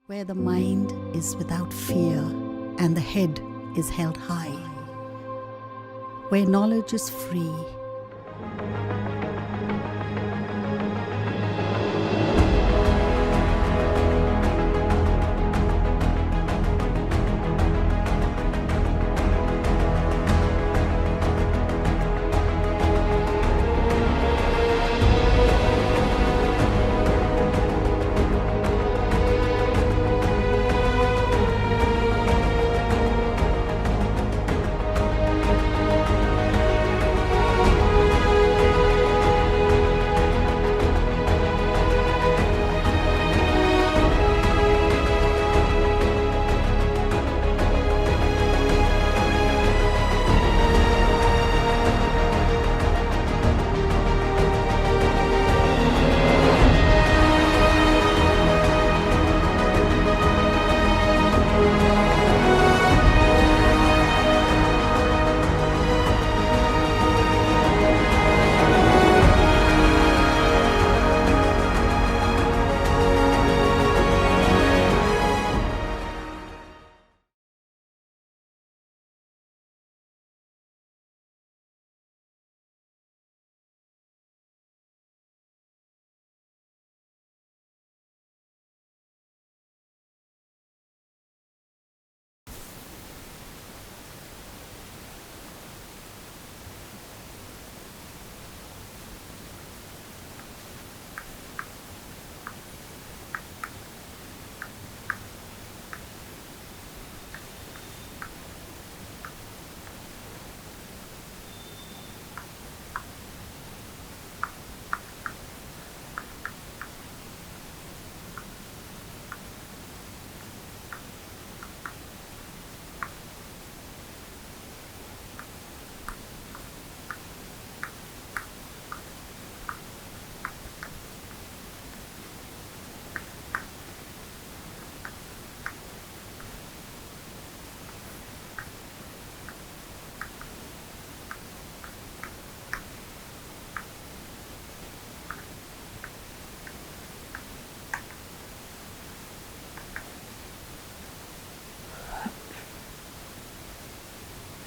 where the mind is without fear and the head is held high, where knowledge is free.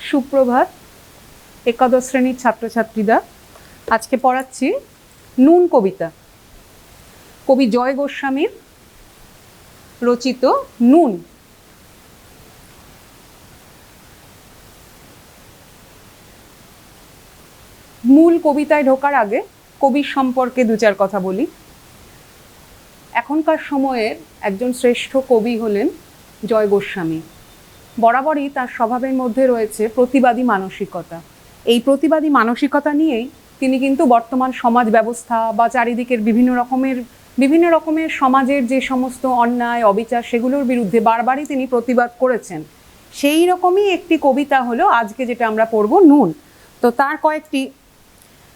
সুপ্রভাত একাদশ শ্রেণীর ছাত্রছাত্রীরা, আজকে পড়াচ্ছি নুন কবিতা। কবি জয় গোস্বামীর রচিত নুন। মূল কবিতায় ঢোকার আগে কবির সম্পর্কে দু চার কথা বলি। এখনকার সময়ের একজন শ্রেষ্ঠ কবি হলেন জয় গোস্বামী। বরাবরই তার স্বভাবের মধ্যে রয়েছে প্রতিবাদী মানসিকতা। এই প্রতিবাদী মানসিকতা নিয়েই তিনি কিন্তু বর্তমান সমাজ ব্যবস্থা বা চারিদিকের বিভিন্ন রকমের সমাজের যে সমস্ত অন্যায় অবিচার সেগুলোর বিরুদ্ধে বারবারই তিনি প্রতিবাদ করেছেন। সেই রকমই একটি কবিতা হলো আজকে যেটা আমরা পড়ব, নুন। তো তার কয়েকটি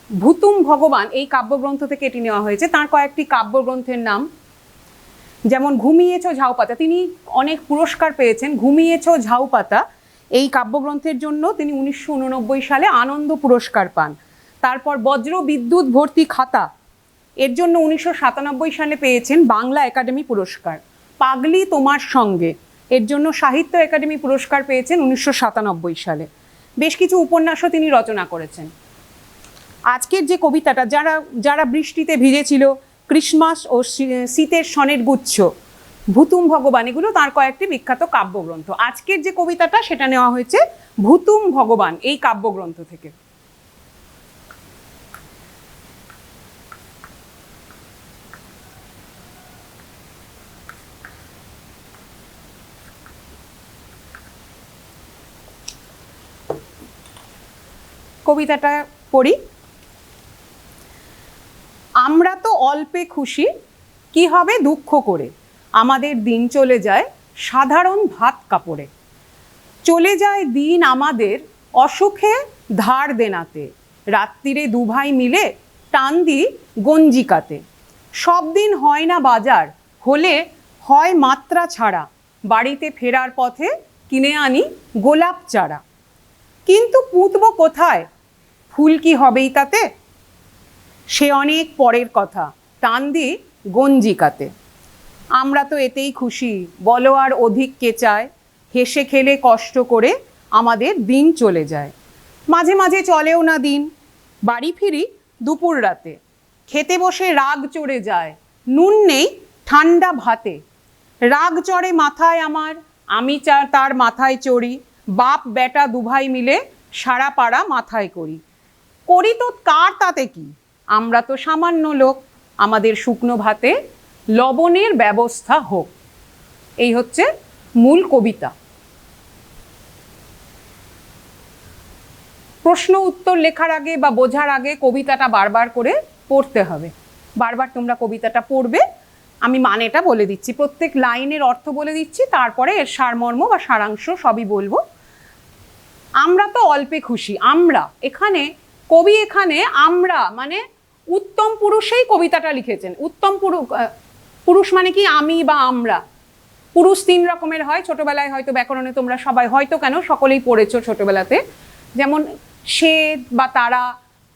ভুতুম ভগবান এই কাব্যগ্রন্থ থেকে এটি নেওয়া হয়েছে। তার কয়েকটি কাব্যগ্রন্থের নাম যেমন ঘুমিয়েছো ঝাউপাতা, তিনি অনেক পুরস্কার পেয়েছেন। ঘুমিয়েছো ঝাউপাতা এই কাব্যগ্রন্থের জন্য তিনি 1989 সালে আনন্দ পুরস্কার পান। তারপর বজ্র বিদ্যুৎ ভর্তি খাতা এর জন্য 1997 সালে পেয়েছেন বাংলা একাডেমি পুরস্কার। পাগলি তোমার সঙ্গে এর জন্য সাহিত্য একাডেমি পুরস্কার পেয়েছেন 1997 সালে। বেশ কিছু উপন্যাসও তিনি রচনা করেছেন। আজকের যে কবিতাটা, যারা বৃষ্টিতে ভিজেছিল, ক্রিসমাস ও শীতের সনের গুচ্ছ, ভুতুম ভগবান, এগুলো তার কয়েকটি বিখ্যাত কাব্যগ্রন্থ। আজকের যে কবিতাটা সেটা নেওয়া হয়েছে ভুতুম ভগবান এই কাব্যগ্রন্থ থেকে। কবিতাটা পড়ি। আমরা তো অল্পে খুশি, কি হবে দুঃখ করে, আমাদের দিন চলে যায় সাধারণ ভাত কাপড়ে। চলে যায় দিন আমাদের অসুখে ধার দেনাতে, রাত্রিরে দুভাই মিলে টান দিই গঞ্জিকাতে। সব দিন হয় না বাজার, হলে হয় মাত্রা ছাড়া, বাড়িতে ফেরার পথে কিনে আনি গোলাপ চারা। কিন্তু পুঁতব কোথায়, ফুল কি হবেই তাতে, সে অনেক পরের কথা, টান দিই গঞ্জিকাতে। আমরা তো এতেই খুশি, বলো আর অধিক কে চায়, হেসে খেলে কষ্ট করে আমাদের দিন চলে যায়। মাঝে মাঝে চলেও না দিন, বাড়ি ফিরি দুপুর রাতে, খেতে বসে রাগ চড়ে যায়, নুন নেই ঠান্ডা ভাতে। রাগ চড়ে মাথায় আমার, আমি তার মাথায় চড়ি, বাপ বেটা দুভাই মিলে সারা পাড়া মাথায় করি। করি তো কার তাতে কি, আমরা তো সামান্য লোক, আমাদের শুকনো ভাতে লবণের ব্যবস্থা হোক। এই হচ্ছে মূল কবিতা। প্রশ্ন উত্তর লেখার আগে বা বোঝার আগে কবিতাটা বারবার করে পড়তে হবে। বারবার তোমরা কবিতাটা পড়বে, আমি মানেটা বলে দিচ্ছি, প্রত্যেক লাইনের অর্থ বলে দিচ্ছি, তারপরে এর সারমর্ম বা সারাংশ সবই বলবো। আমরা তো অল্পে খুশি, আমরা এখানে কবি এখানে আমরা মানে উত্তম পুরুষেই কবিতাটা লিখেছেন। উত্তম পুরুষ মানে কি আমি বা আমরা। পুরুষ তিন রকমের হয়, ছোটবেলায় হয়তো ব্যাকরণে তোমরা সবাই হয়তো কেন সকলেই পড়েছো ছোটবেলাতে, যেমন সে বা তারা,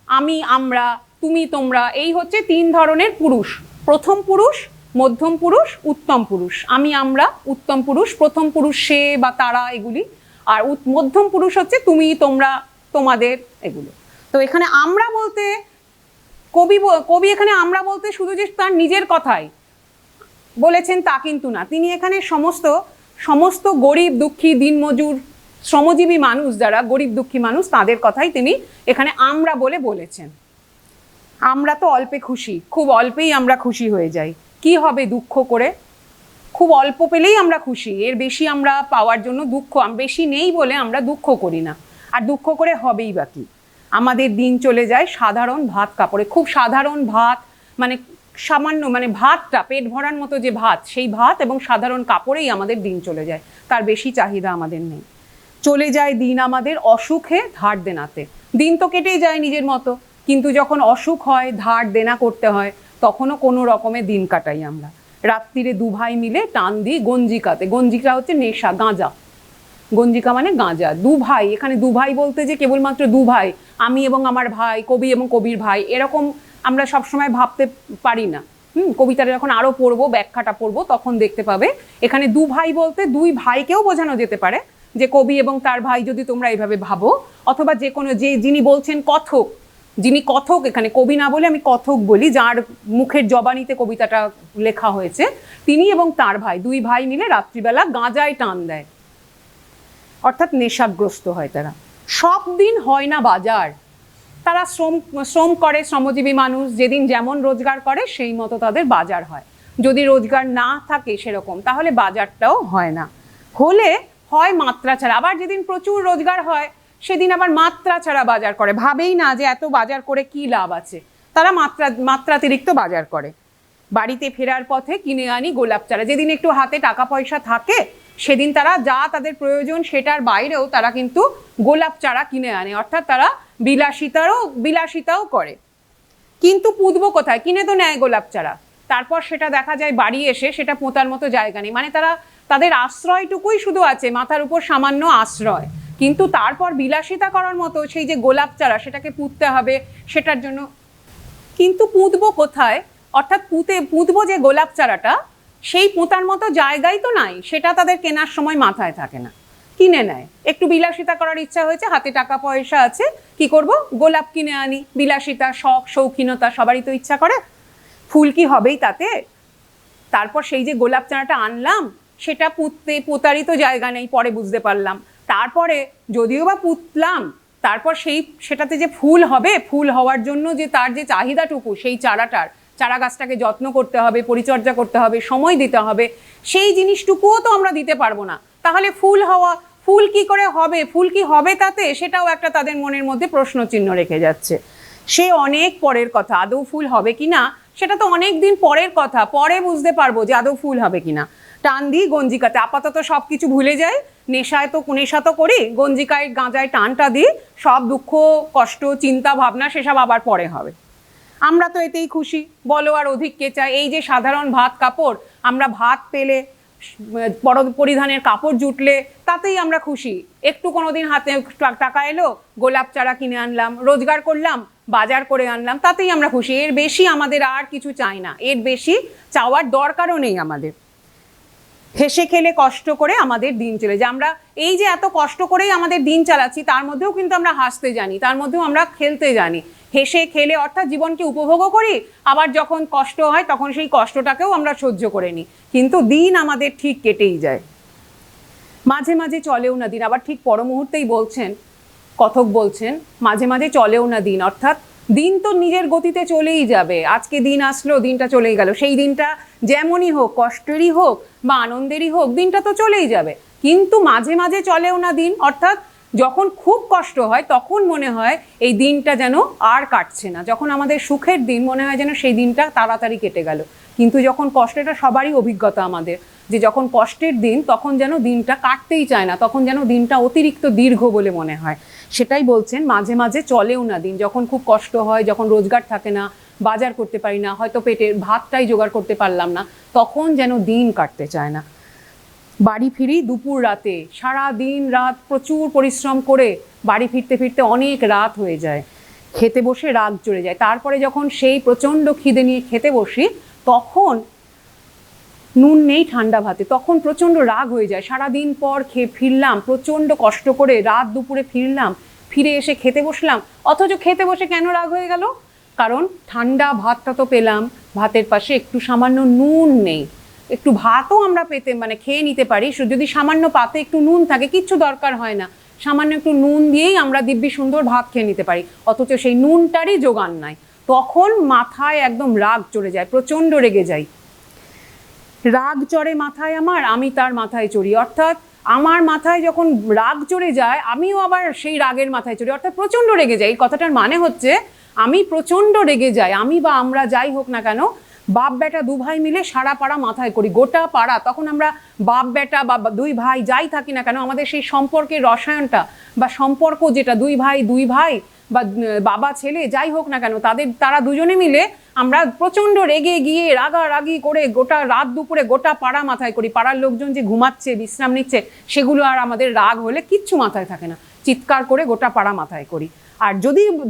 আমি আমরা, তুমি তোমরা, এই হচ্ছে তিন ধরনের পুরুষ। প্রথম পুরুষ, মধ্যম পুরুষ, উত্তম পুরুষ। আমি আমরা উত্তম পুরুষ, প্রথম পুরুষ সে বা তারা এগুলি, আর মধ্যম পুরুষ হচ্ছে তুমি তোমরা তোমাদের এগুলো। তো এখানে আমরা বলতে কবি এখানে আমরা বলতে শুধু যে তার নিজের কথাই বলেছেন তা কিন্তু না, তিনি এখানে সমস্ত গরিব দুঃখী দিনমজুর শ্রমজীবী মানুষ, যারা গরিব দুঃখী মানুষ, তাদের কথাই তিনি এখানে আমরা বলে বলেছেন। আমরা তো অল্পে খুশি, খুব অল্পেই আমরা খুশি হয়ে যাই, কি হবে দুঃখ করে, খুব অল্প পেলেই আমরা খুশি, এর বেশি আমরা পাওয়ার জন্য দুঃখ, বেশি নেই বলে আমরা দুঃখ করি না, আর দুঃখ করে হবেই বা কি। আমাদের দিন চলে যায় সাধারণ ভাত কাপড়ে, খুব সাধারণ ভাত, মানে সামান্য মানে ভাতটা পেট ভরার মতো যে ভাত, সেই ভাত এবং সাধারণ কাপড়েই আমাদের দিন চলে যায়, তার বেশি চাহিদা আমাদের নেই। চলে যায় দিন আমাদের অসুখে ধার দেনাতে, দিন তো কেটেই যায় নিজের মতো, কিন্তু যখন অসুখ হয়, ধার দেনা করতে হয়, তখনও কোনো রকমে দিন কাটাই আমরা। রাত্রিরে দুভাই মিলে টান দিই গঞ্জিকাতে, গঞ্জিকা হচ্ছে নেশা, গাঁজা, গঞ্জিকা মানে গাঁজা। দু ভাই, এখানে দু ভাই বলতে যে কেবলমাত্র দু ভাই, আমি এবং আমার ভাই, কবি এবং কবির ভাই, এরকম আমরা সবসময় ভাবতে পারি না। কবিতাটা যখন আরও পড়বো, ব্যাখ্যাটা পড়বো, তখন দেখতে পাবে এখানে দু ভাই বলতে দুই ভাইকেও বোঝানো যেতে পারে, যে কবি এবং তার ভাই যদি তোমরা এইভাবে ভাবো, অথবা যে কোনো যিনি বলছেন কথক, যিনি কথক, এখানে কবি না বলে আমি কথক বলি, যার মুখের জবানিতে কবিতাটা লেখা হয়েছে, তিনি এবং তার ভাই, দুই ভাই মিলে রাত্রিবেলা গাঁজায় টান দেয়, অর্থাৎ নেশাগ্রস্ত হয় তারা। সব দিন হয় না বাজার, তারা শ্রম করে, শ্রমজীবী মানুষ, যেদিন যেমন রোজগার করে সেই মতো তাদের বাজার হয়। যদি রোজগার না থাকে সেরকম, তাহলে বাজারটাও হয় না, হলে হয় মাত্রা ছাড়া। আবার যেদিন প্রচুর রোজগার হয় সেদিন আবার মাত্রা ছাড়া বাজার করে, ভাবেই না যে এত বাজার করে কি লাভ আছে, তারা মাত্রাতিরিক্ত বাজার করে। বাড়িতে ফেরার পথে কিনে আনি গোলাপ চারা, যেদিন একটু হাতে টাকা পয়সা থাকে সেদিন তারা যা তাদের প্রয়োজন সেটার বাইরেও তারা কিন্তু গোলাপ চারা কিনে আনে, অর্থাৎ তারা বিলাসিতাও করে। কিন্তু পুঁতবো কোথায়, কিনে তো নেয় গোলাপ চারা, তারপর সেটা দেখা যায় বাড়ি এসে সেটা পোঁতার মতো জায়গা নেই, মানে তাদের আশ্রয়টুকুই শুধু আছে, মাথার উপর সামান্য আশ্রয়, কিন্তু তারপর বিলাসিতা করার মতো সেই যে গোলাপ চারা সেটাকে পুঁততে হবে, সেটার জন্য কিন্তু পুঁতবো কোথায়, অর্থাৎ পুঁতবো যে গোলাপ চারাটা, সেই পোঁতার মতো জায়গাই তো নাই, সেটা তাদের কেনার সময় মাথায় থাকে না, কিনে নেয়। একটু বিলাসিতা করার ইচ্ছা হয়েছে, হাতে টাকা পয়সা আছে, কি করব, গোলাপ কিনে আনি। বিলাসিতা, শখ, শৌখিনতা সবারই তো ইচ্ছা করে, ফুল কি হবেই তাতে। তারপর সেই যে গোলাপ চারাটা আনলাম, সেটা পোতারই তো জায়গা নেই, পরে বুঝতে পারলাম। তারপরে যদিও বা পুঁতলাম, তারপর সেটাতে যে ফুল হবে, ফুল হওয়ার জন্য যে তার যে চাহিদাটুকু, সেই চারা গাছটাকে যত্ন করতে হবে, পরিচর্যা করতে হবে, সময় দিতে হবে, সেই জিনিসটুকুও তো আমরা দিতে পারবো না, তাহলে ফুল কি করে হবে, ফুল কি হবে তাতে, সেটাও একটা তাদের মনের মধ্যে প্রশ্নচিহ্ন রেখে যাচ্ছে। সে অনেক পরের কথা, আদৌ ফুল হবে কিনা সেটা তো অনেক দিন পরের কথা, পরে বুঝতে পারবো যে আদৌ ফুল হবে কিনা। টান দিই গঞ্জিকাতে, আপাতত সব কিছু ভুলে যাই, নেশা তো করি, গঞ্জিকায় গাঁজায় টানটা দিই, সব দুঃখ কষ্ট চিন্তা ভাবনা সেসব আবার পরে হবে। আমরা তো এতেই খুশি, বলো আর অধিক কে চায়। এই যে সাধারণ ভাত কাপড়, আমরা ভাত পেলে, পরিধানের কাপড় জুটলে, তাতেই আমরা খুশি। একটু কোনোদিন হাতে টাকা এলো, গোলাপ চারা কিনে আনলাম, রোজগার করলাম, বাজার করে আনলাম, তাতেই আমরা খুশি। এর বেশি আমাদের আর কিছু চাই না, এর বেশি চাওয়ার দরকারও নেই আমাদের। হেসে খেলে কষ্ট করে আমাদের দিন চলে যায়। আমরা এই যে এত কষ্ট করেই আমাদের দিন চালাচ্ছি, তার মধ্যেও কিন্তু আমরা হাসতে জানি, তার মধ্যেও আমরা খেলতে জানি। হেসে খেলে অর্থাৎ জীবনকে উপভোগও করি, আবার যখন কষ্ট হয় তখন সেই কষ্টটাকেও আমরা সহ্য করে নিই, কিন্তু দিন আমাদের ঠিক কেটেই যায়। মাঝে মাঝে চলেও না দিন, আবার ঠিক পর মুহূর্তেই বলছেন কথক বলছেন মাঝে মাঝে চলেও না দিন, অর্থাৎ দিন তো নিজের গতিতে চলেই যাবে। আজকে দিন আসলো, দিনটা চলেই গেল, সেই দিনটা যেমনই হোক, কষ্টেরই হোক বা আনন্দেরই হোক, দিনটা তো চলেই যাবে। কিন্তু মাঝে মাঝে চলেও না দিন, অর্থাৎ যখন খুব কষ্ট হয় তখন মনে হয় এই দিনটা যেন আর কাটছে না। যখন আমাদের সুখের দিন মনে হয় যেন সেই দিনটা তাড়াতাড়ি কেটে গেল। কিন্তু যখন কষ্টটা সবারই অভিজ্ঞতা আমাদের, যে যখন কষ্টের দিন তখন যেন দিনটা কাটতেই চায় না, তখন যেন দিনটা অতিরিক্ত দীর্ঘ বলে মনে হয়। সেটাই বলছেন মাঝে মাঝে চলেও না দিন। যখন খুব কষ্ট হয়, যখন রোজগার থাকে না, বাজার করতে পারি না, হয়তো পেটের ভাতটাই জোগাড় করতে পারলাম না, তখন যেন দিন কাটতে চায় না। বাড়ি ফিরি দুপুর রাতে, সারা দিন রাত প্রচুর পরিশ্রম করে বাড়ি ফিরতে ফিরতে অনেক রাত হয়ে যায়। খেতে বসে রাত চড়ে যায়। তারপরে যখন সেই প্রচণ্ড খিদে নিয়ে খেতে বসি, তখন নুন নেই ঠান্ডা ভাতে, তখন প্রচণ্ড রাগ হয়ে যায়। সারাদিন পর ফিরলাম, প্রচণ্ড কষ্ট করে রাত দুপুরে ফিরলাম, ফিরে এসে খেতে বসলাম, অথচ খেতে বসে কেন রাগ হয়ে গেল? কারণ ঠান্ডা ভাতটা তো পেলাম, ভাতের পাশে একটু সামান্য নুন নেই। একটু ভাতও আমরা পেতে খেয়ে নিতে পারি, যদি সামান্য পাতে একটু নুন থাকে, কিচ্ছু দরকার হয় না, সামান্য একটু নুন দিয়েই আমরা দিব্যি সুন্দর ভাত খেয়ে নিতে পারি, অথচ সেই নুনটারই জোগান নাই। তখন মাথায় একদম রাগ চড়ে যায়, প্রচণ্ড রেগে যাই। রাগ চড়ে মাথায় আমার, আমি তার মাথায় চড়ি, অর্থাৎ আমার মাথায় যখন রাগ চড়ে যায় আমিও আবার সেই রাগের মাথায় চড়ি, অর্থাৎ প্রচণ্ড রেগে যাই। এই কথাটার মানে হচ্ছে আমি প্রচণ্ড রেগে যাই, আমি বা আমরা যাই হোক না কেন, বাপ বেটা দু ভাই মিলে সারা পাড়া মাথায় করি, গোটা পাড়া। তখন আমরা বাপ বেটা বা দুই ভাই যাই থাকি না কেন, আমাদের সেই সম্পর্কের রসায়নটা বা সম্পর্ক যেটা দুই ভাই বা বাবা ছেলে যাই হোক না কেন, তারা দুজনে মিলে আমরা প্রচণ্ড রেগে গিয়ে রাগারাগি করে গোটা রাত দুপুরে গোটা পাড়া মাথায় করি। পাড়ার লোকজন যে ঘুমাচ্ছে, বিশ্রাম নিচ্ছে, সেগুলো আর আমাদের রাগ হলে কিচ্ছু মাথায় থাকে না, চিৎকার করে গোটা পাড়া মাথায় করি। আর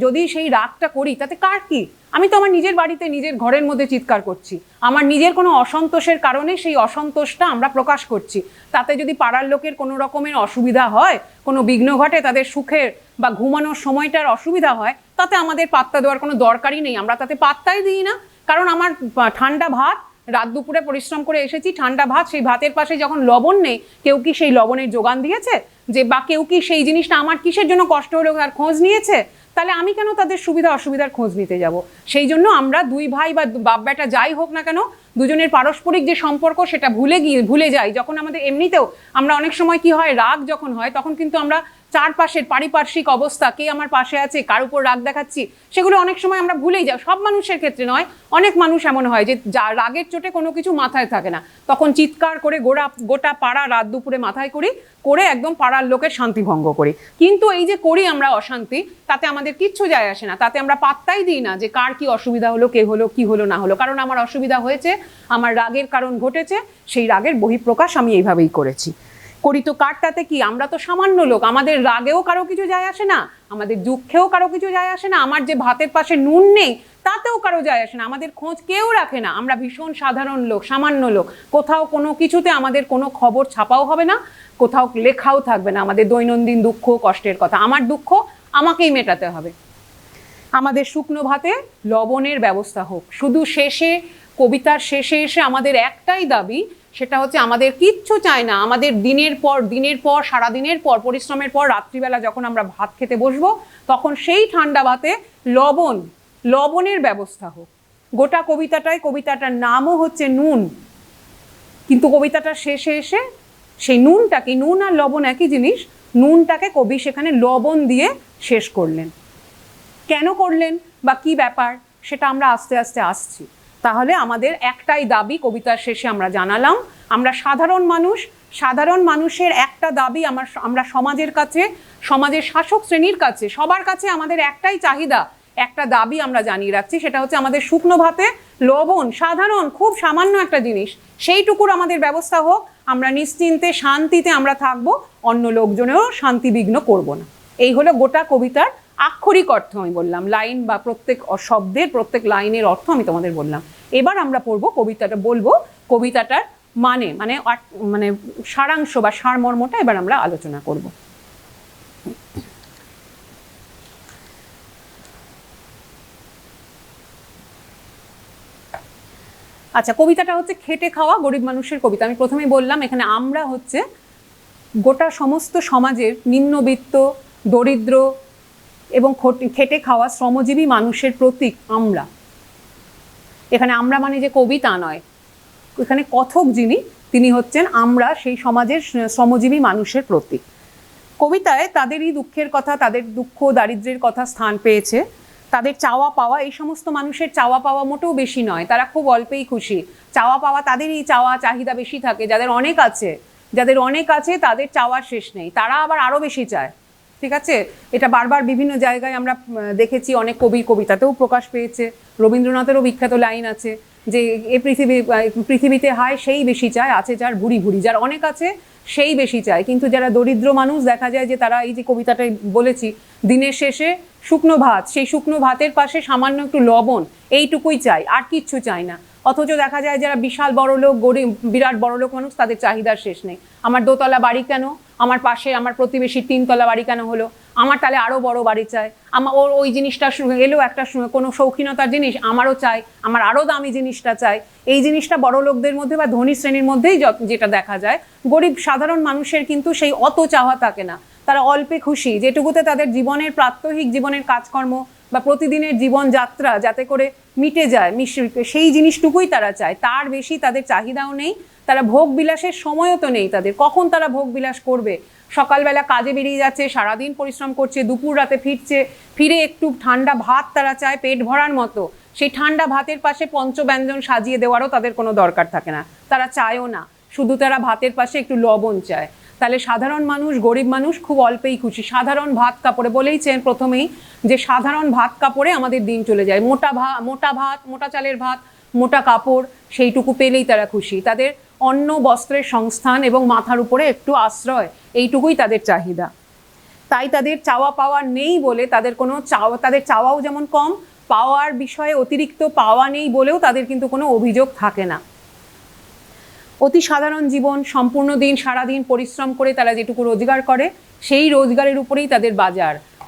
যদি সেই রাগটা করি, তাতে কার কি? আমি তো আমার নিজের বাড়িতে নিজের ঘরের মধ্যে চিৎকার করছি, আমার নিজের কোনো অসন্তোষের কারণে সেই অসন্তোষটা আমরা প্রকাশ করছি। তাতে যদি পাড়ার লোকের কোনো রকমের অসুবিধা হয়, কোনো বিঘ্ন ঘটে, তাদের সুখের বা ঘুমানোর সময়টার অসুবিধা হয়, তাতে আমাদের পাত্তা দেওয়ার কোনো দরকারই নেই, আমরা তাতে পাত্তাই দিই না। কারণ আমার ঠান্ডা ভাত, রাত দুপুরে পরিশ্রম করে এসেছি, ঠান্ডা ভাত, সেই ভাতের পাশে যখন লবণ নেই, কেউ কি সেই লবণের যোগান দিয়েছে? বা কেউ কি সেই জিনিসটা আমার কিসের জন্য কষ্ট হলো তার খোঁজ নিয়েছে? তাহলে আমি কেন তাদের সুবিধা অসুবিধার খোঁজ নিতে যাব? সেই জন্য আমরা দুই ভাই বা বাপ বেটা যাই হোক না কেন, দুজনের পারস্পরিক যে সম্পর্ক সেটা ভুলে যাই। যখন আমাদের এমনিতেও আমরা অনেক সময় কি হয়, রাগ যখন হয় তখন কিন্তু আমরা চারপাশের পারিপার্শ্বিক অবস্থা, কে আমার পাশে আছে, কার উপর রাগ দেখাচ্ছি, সেগুলো অনেক সময় আমরা ভুলেই যাই। সব মানুষের ক্ষেত্রে নয়, অনেক মানুষ এমন হয় যে রাগের চোটে কোনো কিছু মাথায় থাকে না, তখন চিৎকার করে গোটা পাড়া রাত দুপুরে মাথায় করে একদম পাড়ার লোকের শান্তি ভঙ্গ করি। কিন্তু এই যে করি আমরা অশান্তি, তাতে আমাদের কিচ্ছু যায় আসে না, তাতে আমরা পাত্তাই দিই না যে কার কি অসুবিধা হলো, কে হলো, কি হলো না হলো। কারণ আমার অসুবিধা হয়েছে, আমার রাগের কারণ ঘটেছে, সেই রাগের বহিঃপ্রকাশ আমি এইভাবেই করি তো কারটাতে কি? আমরা তো সামান্য লোক, আমাদের রাগেও কারো কিছু যায় আসে না, আমাদের দুঃখেও কারো কিছু যায় আসে না, আমার যে ভাতের পাশে নুন নেই তাতেও কারো যায় আসে না, আমাদের খোঁজ কেউ রাখে না। আমরা ভীষণ সাধারণ লোক, সামান্য লোক, কোথাও কোনো কিছুতে আমাদের কোনো খবর ছাপাও হবে না, কোথাও লেখাও থাকবে না আমাদের দৈনন্দিন দুঃখ কষ্টের কথা। আমার দুঃখ আমাকেই মেটাতে হবে। আমাদের শুকনো ভাতে লবণের ব্যবস্থা হোক। শুধু কবিতার শেষে এসে আমাদের একটাই দাবি, সেটা হচ্ছে আমাদের কিচ্ছু চাই না, আমাদের দিনের পর সারাদিনের পর পরিশ্রমের পর রাত্রিবেলা যখন আমরা ভাত খেতে বসবো, তখন সেই ঠান্ডা ভাতে লবণের ব্যবস্থা হোক। গোটা কবিতাটার নামও হচ্ছে নুন, কিন্তু কবিতাটার শেষে এসে সেই নুনটাকে, নুন আর লবণ একই জিনিস, নুনটাকে কবি সেখানে লবণ দিয়ে শেষ করলেন। কেন করলেন বা কি ব্যাপার, সেটা আমরা আস্তে আস্তে আসছি। তাহলে আমাদের একটাই দাবি কবিতার শেষে আমরা জানালাম, আমরা সাধারণ মানুষের একটা দাবি, আমরা সমাজের কাছে, সমাজের শাসক শ্রেণীর কাছে, সবার কাছে আমাদের একটাই চাহিদা, একটা দাবি আমরা জানিয়ে রাখছি, সেটা হচ্ছে আমাদের শুকনো ভাতে লবণ, সাধারণ খুব সামান্য একটা জিনিস, সেইটুকুর আমাদের ব্যবস্থা হোক। আমরা নিশ্চিন্তে শান্তিতে আমরা থাকবো, অন্য লোকজনেও শান্তিবিঘ্ন করব না। এই হলো গোটা কবিতার আক্ষরিক অর্থ আমি বললাম, লাইন বা প্রত্যেক শব্দের প্রত্যেক লাইনের অর্থ আমি তোমাদের বললাম। এবার আমরা পড়বো কবিতাটা, বলবো কবিতাটার মানে মানে মানে সারাংশ বা সারমর্মটা এবার আমরা আলোচনা করব। আচ্ছা, কবিতাটা হচ্ছে খেটে খাওয়া গরিব মানুষের কবিতা। আমি প্রথমেই বললাম এখানে আমরা হচ্ছে গোটা সমস্ত সমাজের নিম্নবিত্ত, দরিদ্র এবং খেটে খাওয়া শ্রমজীবী মানুষের প্রতীক আমরা। এখানে আমরা মানে যে কবি তা নয়, এখানে কথক যিনি তিনি হচ্ছেন আমরা সেই সমাজের শ্রমজীবী মানুষের প্রতীক। কবিতায় তাদেরই দুঃখের কথা, তাদের দুঃখ দারিদ্র্যের কথা স্থান পেয়েছে। তাদের চাওয়া পাওয়া, এই সমস্ত মানুষের চাওয়া পাওয়া মোটেও বেশি নয়, তারা খুব অল্পেই খুশি। চাওয়া পাওয়া তাদেরই চাওয়া চাহিদা বেশি থাকে, যাদের অনেক আছে তাদের চাওয়ার শেষ নেই, তারা আবার আরও বেশি চায়। ঠিক আছে, এটা বারবার বিভিন্ন জায়গায় আমরা দেখেছি, অনেক কবির কবিতাতেও প্রকাশ পেয়েছে। রবীন্দ্রনাথেরও বিখ্যাত লাইন আছে যে এ পৃথিবীতে হায় সেই বেশি চায়, আছে যার ভুরি ভুরি, যার অনেক আছে সেই বেশি চায়। কিন্তু যারা দরিদ্র মানুষ দেখা যায় যে তারা, এই যে কবিতাটাই বলেছি, দিনের শেষে শুকনো ভাত, সেই শুকনো ভাতের পাশে সামান্য একটু লবণ, এইটুকুই চাই, আর কিচ্ছু চাই না। অথচ দেখা যায় যারা বিশাল বড় লোক, গরিব বিরাট বড় লোক মানুষ, তাদের চাহিদার শেষ নেই। আমার দোতলা বাড়ি কেন, আমার পাশে আমার প্রতিবেশীর 3 তলা বাড়ি কেন হলো, আমার তাহলে আরও বড় বাড়ি চাই, আমার ওই জিনিসটা এলো একটা কোনো শৌখিনতার জিনিস, আমারও চাই, আমার আরও দামি জিনিসটা চাই। এই জিনিসটা বড় লোকদের মধ্যে বা ধনী শ্রেণীর মধ্যেই যেটা দেখা যায়। গরিব সাধারণ মানুষের কিন্তু সেই অত চাওয়া থাকে না, তারা অল্পে খুশি, যেটুকুতে তাদের জীবনের প্রাত্যহিক জীবনের কাজকর্ম বা প্রতিদিনের জীবনযাত্রা যাতে করে মিটে যায়, সেই জিনিসটুকুই তারা চায়, তার বেশি তাদের চাহিদাও নেই। তারা ভোগ বিলাসের সময়ও তো নেই তাদের, কখন তারা ভোগ বিলাস করবে? সকালবেলা কাজে বেরিয়ে যাচ্ছে, সারাদিন পরিশ্রম করছে, দুপুর রাতে ফিরে একটু ঠান্ডা ভাত তারা চায় পেট ভরার মতো। সেই ঠান্ডা ভাতের পাশে পঞ্চব্যঞ্জন সাজিয়ে দেওয়ারও তাদের কোনো দরকার থাকে না, তারা চায়ও না, শুধু তারা ভাতের পাশে একটু লবণ চায়। তাহলে সাধারণ মানুষ, গরিব মানুষ খুব অল্পেই খুশি। সাধারণ ভাত কাপড়ে, বলেইছেন প্রথমেই যে সাধারণ ভাত কাপড়ে আমাদের দিন চলে যায়। মোটা ভাত, মোটা চালের ভাত, মোটা কাপড়, সেইটুকু পেলেই তারা খুশি। তাদের অন্ন বস্ত্রের সংস্থান এবং মাথার উপরে একটু আশ্রয়, এইটুকুই তাদের চাহিদা। তাই তাদের চাওয়া পাওয়া নেই বলে তাদের চাওয়াও যেমন কম, পাওয়ার বিষয়ে অতিরিক্ত পাওয়া নেই বলেও তাদের কিন্তু কোনো অভিযোগ থাকে না। অতি সাধারণ জীবন, সম্পূর্ণ দিন সারাদিন পরিশ্রম করে তারা যেটুকু রোজগার করে, সেই রোজগারের উপরেই তাদের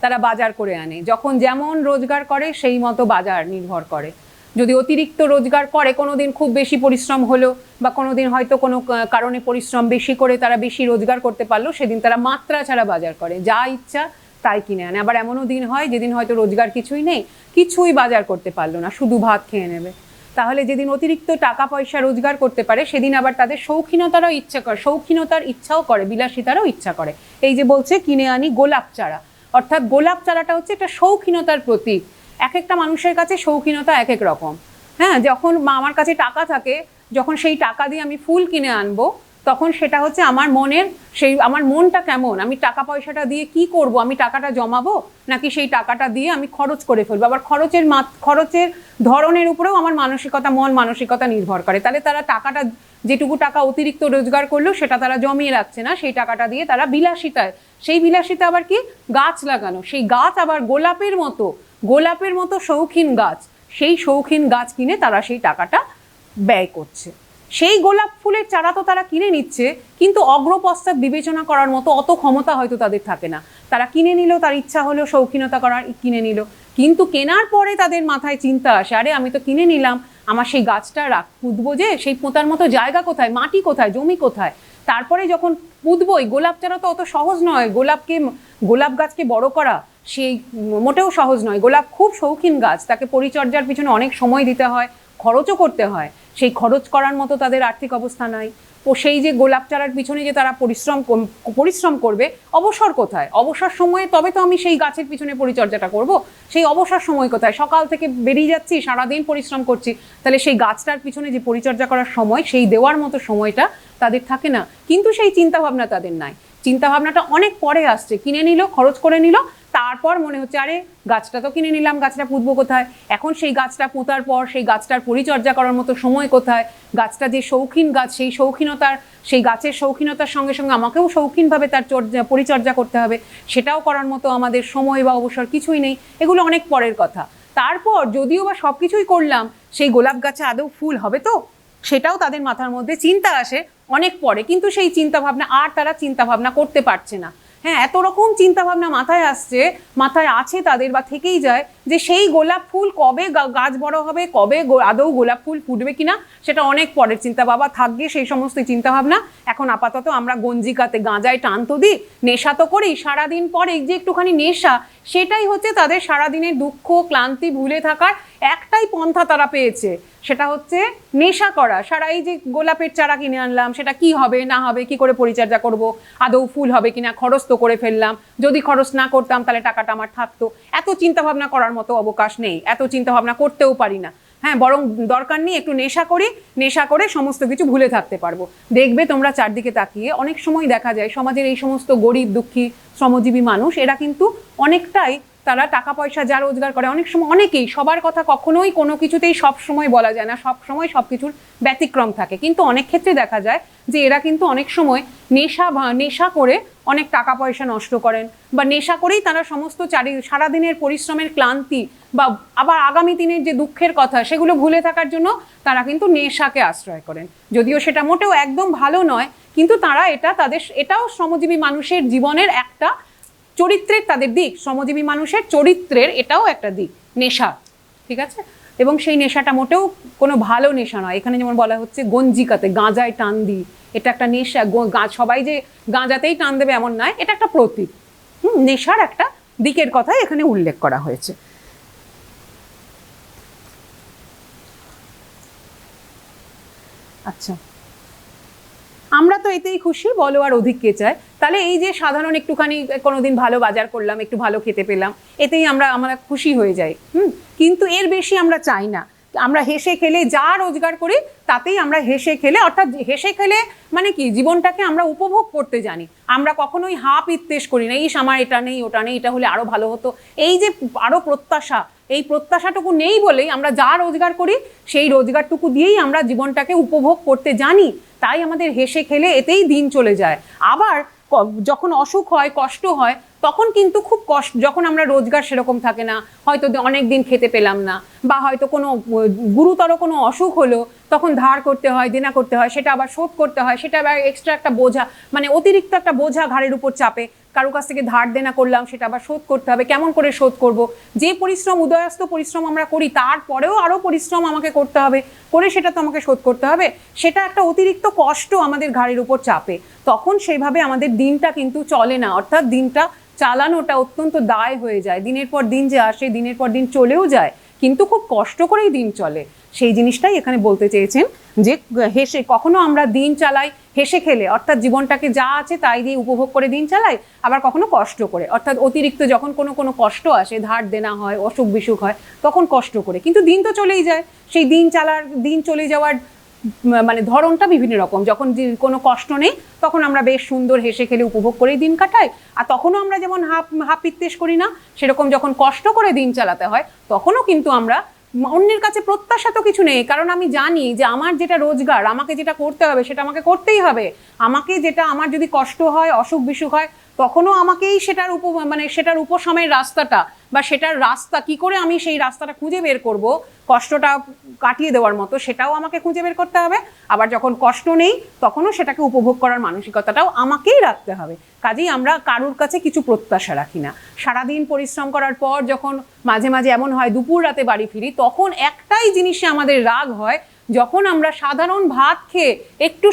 তারা বাজার করে আনে। যখন যেমন রোজগার করে সেই মতো বাজার নির্ভর করে। যদি অতিরিক্ত রোজগার করে, কোনো দিন খুব বেশি পরিশ্রম হলো বা কোনো দিন হয়তো কোনো কারণে পরিশ্রম বেশি করে তারা বেশি রোজগার করতে পারলো, সেদিন তারা মাত্রা ছাড়া বাজার করে, যা ইচ্ছা তাই কিনে আনে। আবার এমনও দিন হয় যেদিন হয়তো রোজগার কিছুই নেই, কিছুই বাজার করতে পারলো না, শুধু ভাত খেয়ে নেবে। তাহলে যেদিন অতিরিক্ত টাকা পয়সা রোজগার করতে পারে, সেদিন আবার তাদের শৌখিনতার ইচ্ছাও করে, বিলাসিতারও ইচ্ছা করে। এই যে বলছে কিনে আনি গোলাপ চারা, অর্থাৎ গোলাপ চারাটা হচ্ছে একটা শৌখিনতার প্রতীক। এক একটা মানুষের কাছে শৌখিনতা এক এক রকম। হ্যাঁ, যখন আমার কাছে টাকা থাকে, যখন সেই টাকা দিয়ে আমি ফুল কিনে আনবো, তখন সেটা হচ্ছে আমার মনটা কেমন, আমি টাকা পয়সাটা দিয়ে কি করব, আমি টাকাটা জমাবো নাকি সেই টাকাটা দিয়ে আমি খরচ করে ফেলবো। আবার খরচের ধরনের উপরেও আমার মানসিকতা নির্ভর করে। তাহলে তারা যেটুকু টাকা অতিরিক্ত রোজগার করলো সেটা তারা জমিয়ে রাখছে না, সেই টাকাটা দিয়ে তারা সেই বিলাসিতা আবার কি, গাছ লাগানো, সেই গাছ আবার গোলাপের মতো শৌখিন গাছ, সেই শৌখিন গাছ কিনে তারা সেই টাকাটা ব্যয় করছে। সেই গোলাপ ফুলের চারা তো তারা কিনে নিচ্ছে, কিন্তু অগ্রপশ্চাৎ বিবেচনা করার মতো অত ক্ষমতা হয়তো তাদের থাকে না। তারা কিনে নিল, তার ইচ্ছা হলো শৌখিনতা করার, কিনে নিল, কিন্তু কেনার পরে তাদের মাথায় চিন্তা আসে, আরে আমি তো কিনে নিলাম, আমার সেই গাছটা পুঁতবো যে, সেই পোঁতার মতো জায়গা কোথায়, মাটি কোথায়, জমি কোথায়? তারপরে যখন পুঁতবই, গোলাপ চারা তো অত সহজ নয়, গোলাপ গাছকে বড় করা সেই মোটেও সহজ নয়। গোলাপ খুব শৌখিন গাছ, তাকে পরিচর্যার পিছনে অনেক সময় দিতে হয়, খরচও করতে হয়। সেই খরচ করার মতো তাদের আর্থিক অবস্থা নাই। সেই যে গোলাপ চারার পিছনে যে তারা পরিশ্রম করবে, অবসর কোথায়? অবসর সময়ে তবে তো আমি সেই গাছের পিছনে পরিচর্যাটা করব। সেই অবসর সময় কোথায়? সকাল থেকে বেরিয়ে যাচ্ছি, সারাদিন পরিশ্রম করছি, তাহলে সেই গাছটার পিছনে যে পরিচর্যা করার সময়, সেই দেওয়ার মতো সময়টা তাদের থাকে না। কিন্তু সেই চিন্তাভাবনা তাদের নাই, চিন্তাভাবনাটা অনেক পরে আসছে। কিনে নিল, খরচ করে নিল, তারপর মনে হচ্ছে আরে গাছটা তো কিনে নিলাম, গাছটা পুঁতবো কোথায়? এখন সেই গাছটা পোঁতার পর সেই গাছটার পরিচর্যা করার মতো সময় কোথায়? গাছটা যে শৌখিন গাছ, সেই গাছের শৌখিনতার সঙ্গে সঙ্গে আমাকেও শৌখিনভাবে তার পরিচর্যা করতে হবে, সেটাও করার মতো আমাদের সময় বা অবসর কিছুই নেই। এগুলো অনেক পরের কথা। তারপর যদিও বা সব কিছুই করলাম, সেই গোলাপ গাছে আদৌ ফুল হবে তো, সেটাও তাদের মাথার মধ্যে চিন্তা আসে অনেক পরে। কিন্তু সেই চিন্তা ভাবনা আর তারা চিন্তা ভাবনা করতে পারছে না। হ্যাঁ, এত রকম চিন্তা ভাবনা মাথায় আছে তাদের, বা থেকেই যায়, যে সেই গোলাপ ফুল কবে গাছ বড় হবে, কবে আদৌ গোলাপ ফুল ফুটবে কিনা, সেটা অনেক পরের চিন্তা। বাবা থাকবে সেই সমস্ত চিন্তা ভাবনা। এখন আপাতত আমরা গঞ্জিকাতে গাঁজায় টান তো দিই, নেশা তো করি সারাদিন পর, এই যে একটুখানি নেশা, সেটাই হচ্ছে তাদের সারাদিনের দুঃখ ক্লান্তি ভুলে থাকার একটাই পন্থা তারা পেয়েছে, সেটা হচ্ছে নেশা করা। এই যে গোলাপের চারা কিনে আনলাম, সেটা কি হবে না হবে, কি করে পরিচর্যা করব, আদৌ ফুল হবে কিনা, খরচ তো করে ফেললাম, যদি খরচ না করতাম তাহলে টাকাটা আমার থাকতো। এত চিন্তা ভাবনা করার মতো অবকাশ নেই, এত চিন্তা ভাবনা করতেও পারি না। হ্যাঁ, বরং দরকার নেই একটু নেশা করে সমস্ত কিছু ভুলে থাকতে পারবো। দেখবে তোমরা চারদিকে তাকিয়ে অনেক সময় দেখা যায় সমাজের এই সমস্ত গরিব দুঃখী শ্রমজীবী মানুষ, এরা কিন্তু অনেকটাই, তারা টাকা পয়সা যা রোজগার করে, অনেক সময় অনেকেই, সবার কথা কখনোই কোনো কিছুতেই সব সময় বলা যায় না, সব সময় সব কিছুর ব্যতিক্রম থাকে। কিন্তু অনেক ক্ষেত্রে দেখা যায় যে এরা কিন্তু অনেক সময় নেশা করে অনেক টাকা পয়সা নষ্ট করেন, বা নেশা করেই তারা সমস্ত সারাদিনের পরিশ্রমের ক্লান্তি বা আবার আগামী দিনের যে দুঃখের কথা, সেগুলো ভুলে থাকার জন্য তারা কিন্তু নেশাকে আশ্রয় করেন। যদিও সেটা মোটেও একদম ভালো নয়, কিন্তু তারা এটাও শ্রমজীবী মানুষের জীবনের একটা চরিত্রের তাদের দিক, শ্রমজীবী মানুষের চরিত্রের এটাও একটা দিক, নেশা। ঠিক আছে? এবং সেই নেশাটা মোটেও কোনো ভালো নেশা নয়। এখানে যেমন বলা হচ্ছে গঞ্জিকাতে গাঁজায় টান দিই, এটা একটা নেশা। সবাই যে গাঁজাতেই টান দেবে এমন নয়, এটা একটা প্রতীক। নেশার একটা দিকের কথাই এখানে উল্লেখ করা হয়েছে। আচ্ছা, আমরা তো এতেই খুশি, বলো আর অধিক কে চায়? তাহলে এই যে সাধারণ একটুখানি কোনোদিন ভালো বাজার করলাম, একটু ভালো খেতে পেলাম, এতেই আমরা খুশি হয়ে যাই। কিন্তু এর বেশি আমরা চাই না। আমরা হেসে খেলে যা রোজগার করি তাতেই আমরা হেসে খেলে, অর্থাৎ হেসে খেলে মানে কি, জীবনটাকে আমরা উপভোগ করতে জানি। আমরা কখনোই ইত্তেশ করি না, আমার এটা নেই ওটা নেই, এটা হলে আরো ভালো হতো, এই যে আরো প্রত্যাশা, এই প্রত্যাশাটুকু নেই বলেই আমরা যা রোজগার করি সেই রোজগারটুকু দিয়েই আমরা জীবনটাকে উপভোগ করতে জানি। তাই আমাদের হেসে খেলে এতেই দিন চলে যায়। আবার যখন অসুখ হয়, কষ্ট হয়, তখন কিন্তু খুব কষ্ট, যখন আমরা রোজগার সেরকম থাকে না, হয়তো অনেক দিন খেতে পেলাম না, বা হয়তো কোনো গুরুতর কোনো অসুখ হলো, তখন ধার করতে হয়, দেনা করতে হয়, সেটা আবার শোধ করতে হয়, সেটা আবার এক্সট্রা একটা বোঝা, মানে অতিরিক্ত একটা বোঝা ঘাড়ের উপর চাপে। কারো কাছ থেকে ধার দেনা করলাম, সেটা আবার শোধ করতে হবে। কেমন করে শোধ করব? যে পরিশ্রম, উদয়াস্ত পরিশ্রম আমরা করি, তারপরেও আরো পরিশ্রম আমাকে করতে হবে, করে সেটা তো আমাকে শোধ করতে হবে। সেটা একটা অতিরিক্ত কষ্ট আমাদের ঘাড়ের উপর চাপে। তখন সেইভাবে আমাদের দিনটা কিন্তু চলে না, অর্থাৎ দিনটা চালানোটা অত্যন্ত দায় হয়ে যায়। দিনের পর দিন যে আসে, দিনের পর দিন চলেও যায়, কিন্তু খুব কষ্ট করেই দিন চলে। সেই জিনিসটাই এখানে বলতে চেয়েছেন, যে কখনো আমরা দিন চালাই হেসে খেলে, অর্থাৎ জীবনটাকে যা আছে তাই দিয়ে উপভোগ করে দিন চালাই, আবার কখনো কষ্ট করে, অর্থাৎ অতিরিক্ত যখন কোনো কষ্ট আসে, ধার দেনা হয়, অসুখ বিসুখ হয়, তখন কষ্ট করে। কিন্তু দিন তো চলেই যায়। সেই দিন চলে যাওয়ার মানে ধরনটা বিভিন্ন রকম। যখন কোনো কষ্ট নেই, তখন আমরা বেশ সুন্দর হেসে খেলে উপভোগ করেই দিন কাটাই। আর তখনও আমরা যেমন ইত্তেশ করি না, সেরকম যখন কষ্ট করে দিন চালাতে হয়, তখনও কিন্তু আমরা, অন্যের কাছে প্রত্যাশা তো কিছু নেই, কারণ আমি জানি যে আমার যেটা রোজগার, আমাকে যেটা করতে হবে সেটা আমাকে করতেই হবে। আমার যদি কষ্ট হয়, অসুখ বিসুখ হয়, তখনও আমাকেই সেটার উপশমের রাস্তাটা, বা সেটার রাস্তা কি করে আমি সেই রাস্তাটা খুঁজে বের করব, কষ্টটা কাটিয়ে দেওয়ার মতো, সেটাও আমাকে খুঁজে বের করতে হবে। আবার যখন কষ্ট নেই, তখনও সেটাকে উপভোগ করার মানসিকতাটাও আমাকেই রাখতে হবে। কাজেই আমরা কারুর কাছে কিছু প্রত্যাশা রাখি না। সারাদিন পরিশ্রম করার পর যখন মাঝে মাঝে এমন হয় দুপুর রাতে বাড়ি ফিরি, তখন একটাই জিনিসে আমাদের রাগ হয়, যখন আমরা সাধারণ ভাত খেয়ে একটু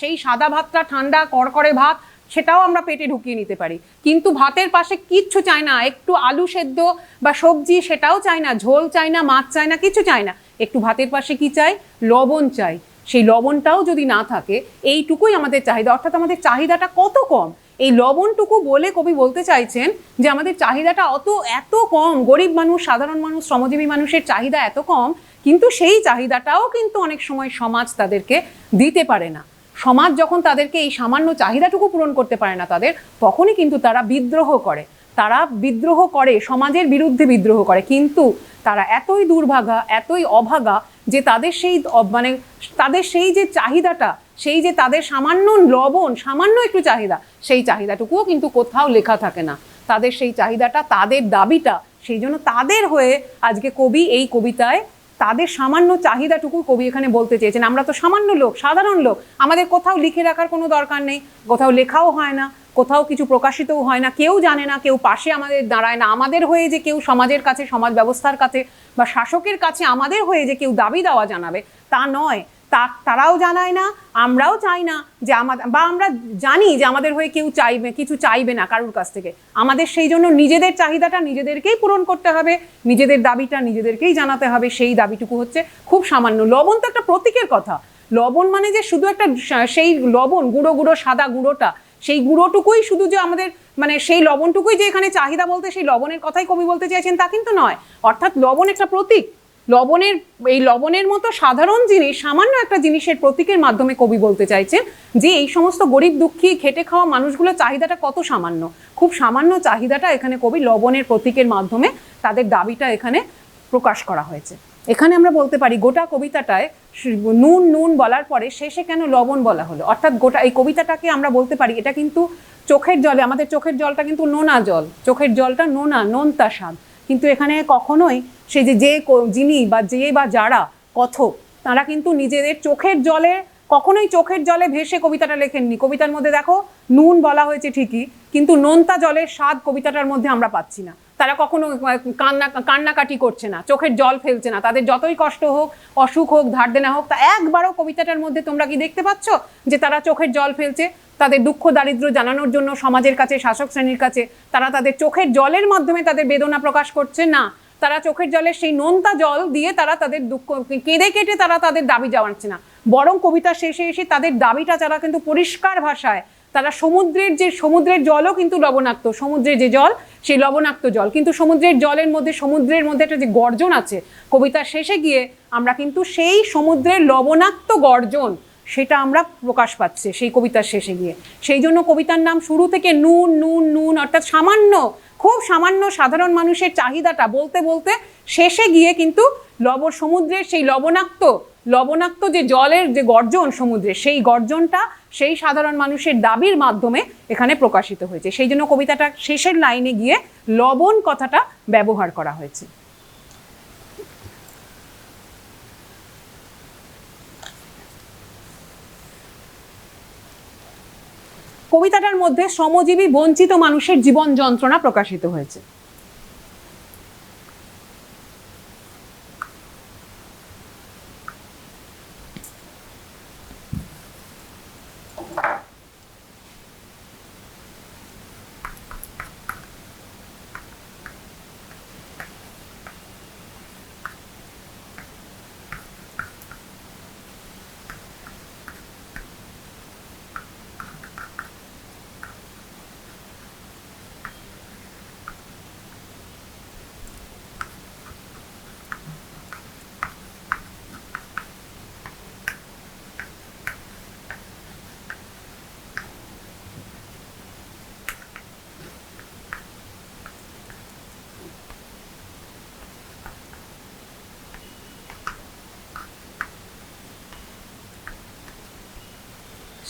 সেই সাদা ভাতটা ঠান্ডা করকরে ভাত, সেটাও আমরা পেটে ঢুকিয়ে নিতে পারি, কিন্তু ভাতের পাশে কিচ্ছু চাই না, একটু আলু সেদ্ধ বা সবজি সেটাও চাই না, ঝোল চাই না, মাছ চাই না, কিছু চাই না, একটু ভাতের পাশে কি চাই? লবণ চাই। সেই লবণটাও যদি না থাকে, এইটুকুই আমাদের চাহিদা, অর্থাৎ আমাদের চাহিদাটা কত কম। এই লবণটুকু বলে কবি বলতে চাইছেন যে আমাদের চাহিদাটা এত কম। গরিব মানুষ, সাধারণ মানুষ, শ্রমজীবী মানুষের চাহিদা এত কম, কিন্তু সেই চাহিদাটাও কিন্তু অনেক সময় সমাজ তাদেরকে দিতে পারে না। সমাজ যখন তাদেরকে এই সামান্য চাহিদাটুকু পূরণ করতে পারে না তাদের, তখনই কিন্তু তারা বিদ্রোহ করে, তারা বিদ্রোহ করে, সমাজের বিরুদ্ধে বিদ্রোহ করে, কিন্তু তারা এতই দুর্ভাগা, এতই অভাগা যে তাদের সেই মানে তাদের সেই যে চাহিদাটা, সেই যে তাদের সামান্য লবণ, সামান্য একটু চাহিদা, সেই চাহিদাটুকুও কিন্তু কোথাও লেখা থাকে না। তাদের সেই চাহিদাটা, তাদের দাবিটা, সেই জন্য তাদের হয়ে আজকে কবি এই কবিতায় তাদের সামান্য চাহিদাটুকু কবি এখানে বলতে চেয়েছেন। আমরা তো সামান্য লোক, সাধারণ লোক, আমাদের কোথাও লিখে রাখার কোনো দরকার নেই, কোথাও লেখাও হয় না, কোথাও কিছু প্রকাশিতও হয় না, কেউ জানে না, কেউ পাশে আমাদের দাঁড়ায় না। আমাদের হয়ে যে কেউ সমাজের কাছে, সমাজ ব্যবস্থার কাছে বা শাসকের কাছে আমাদের হয়ে যে কেউ দাবি দেওয়া জানাবে, তা নয়। তারাও জানায় না, আমরাও চাই না যে আমাদের, বা আমরা জানি যে আমাদের হয়ে কেউ চাইবে, কিছু চাইবে না কারুর কাছ থেকে। আমাদের সেই জন্য নিজেদের চাহিদাটা নিজেদেরকেই পূরণ করতে হবে, নিজেদের দাবিটা নিজেদেরকেই জানাতে হবে। সেই দাবিটুকু হচ্ছে খুব সামান্য। লবণ তো একটা প্রতীকের কথা। লবণ মানে যে শুধু একটা সেই লবণ, গুঁড়ো গুঁড়ো সাদা গুঁড়োটা, সেই গুঁড়োটুকুই শুধু যে আমাদের, মানে সেই লবণটুকুই যে এখানে চাহিদা বলতে সেই লবণের কথাই কবি বলতে চাইছেন তা কিন্তু নয়। অর্থাৎ লবণ একটা প্রতীক। লবণের, এই লবণের মতো সাধারণ জিনিস, সামান্য একটা জিনিসের প্রতীকের মাধ্যমে কবি বলতে চাইছেন যে এই সমস্ত গরিব দুঃখী খেটে খাওয়া মানুষগুলোর চাহিদাটা কত সামান্য। খুব সামান্য চাহিদাটা এখানে কবি লবণের প্রতীকের মাধ্যমে তাদের দাবিটা এখানে প্রকাশ করা হয়েছে। এখানে আমরা বলতে পারি গোটা কবিতাটায় নুন নুন বলার পরে শেষে কেন লবণ বলা হলো। অর্থাৎ গোটা এই কবিতাটাকে আমরা বলতে পারি এটা কিন্তু চোখের জলে, আমাদের চোখের জলটা কিন্তু নোনা জল, চোখের জলটা নোনা, নোনতা স্বাদ। কিন্তু এখানে কখনোই সেই যে যিনি বা যে বা যারা কথক, তারা কিন্তু নিজেদের চোখের জলে, কখনোই চোখের জলে ভেসে কবিতাটা লেখেননি। কবিতার মধ্যে দেখো নুন বলা হয়েছে ঠিকই, কিন্তু নোনতা জলের স্বাদ কবিতাটার মধ্যে আমরা পাচ্ছি না। তারা কখনো কান্নাকাটি করছে না, চোখের জল ফেলছে না। তাদের যতই কষ্ট হোক, অসুখ হোক, ধার দেনা হোক, তা একবারও কবিতাটার মধ্যে তোমরা কি দেখতে পাচ্ছ যে তারা চোখের জল ফেলছে? তাদের দুঃখ দারিদ্র জানানোর জন্য সমাজের কাছে, শাসক শ্রেণীর কাছে তারা তাদের চোখের জলের মাধ্যমে তাদের বেদনা প্রকাশ করছে না। তারা চোখের জলের সেই নোনতা জল দিয়ে তারা তাদের দুঃখ কেঁদে কেটে তারা তাদের দাবি জানাচ্ছে না, বরং কবিতা শেষে এসে তাদের দাবিটা তারা কিন্তু পরিষ্কার ভাষায়, তারা সমুদ্রের জলও কিন্তু লবণাক্ত, সমুদ্রের যে জল সেই লবণাক্ত জল, কিন্তু সমুদ্রের জলের মধ্যে, সমুদ্রের মধ্যে একটা যে গর্জন আছে, কবিতার শেষে গিয়ে আমরা কিন্তু সেই সমুদ্রের লবণাক্ত গর্জন সেটা আমরা প্রকাশ পাচ্ছে সেই কবিতার শেষে গিয়ে। সেই জন্য কবিতার নাম শুরু থেকে নুন নুন নুন, অর্থাৎ সামান্য, খুব সামান্য সাধারণ মানুষের চাহিদাটা বলতে বলতে শেষে গিয়ে কিন্তু সমুদ্রের সেই লবণাক্ত যে জলের যে গর্জন সমুদ্রের, সেই গর্জনটা সেই সাধারণ মানুষের দাবির মাধ্যমে এখানে প্রকাশিত হয়েছে। সেই জন্য কবিতাটা শেষের লাইনে গিয়ে লবণ কথাটা ব্যবহার করা হয়েছে। কবিতাটার মধ্যে শ্রমজীবী বঞ্চিত মানুষের জীবন যন্ত্রণা প্রকাশিত হয়েছে।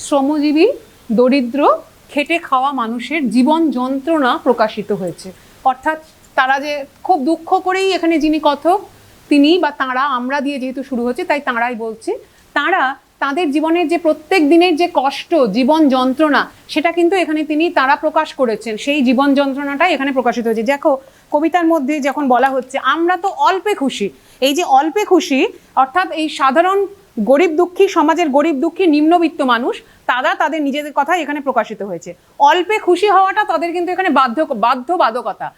শ্রমজীবী দরিদ্র খেটে খাওয়া মানুষের জীবন যন্ত্রণা প্রকাশিত হয়েছে। অর্থাৎ তারা যে খুব দুঃখ করেই, এখানে যিনি কথক তিনি বা তাঁরা, আমরা দিয়ে যেহেতু শুরু হচ্ছে তাই তাঁরাই বলছে, তাঁরা তাদের জীবনের যে প্রত্যেক দিনের যে কষ্ট, জীবন যন্ত্রণা, সেটা কিন্তু এখানে তারা প্রকাশ করেছেন। সেই জীবন যন্ত্রণাটাই এখানে প্রকাশিত হয়েছে। দেখো কবিতার মধ্যে যখন বলা হচ্ছে আমরা তো অল্পে খুশি, এই যে অল্পে খুশি অর্থাৎ এই সাধারণ গরিব দুঃখী, সমাজের গরিব দুঃখী নিম্নবিত্ত মানুষ, তারা তাদের নিজেদের কথাই এখানে প্রকাশিত হয়েছে। অল্পে খুশি হওয়াটা তাদের কিন্তু এখানে বাধ্যবাধকতা।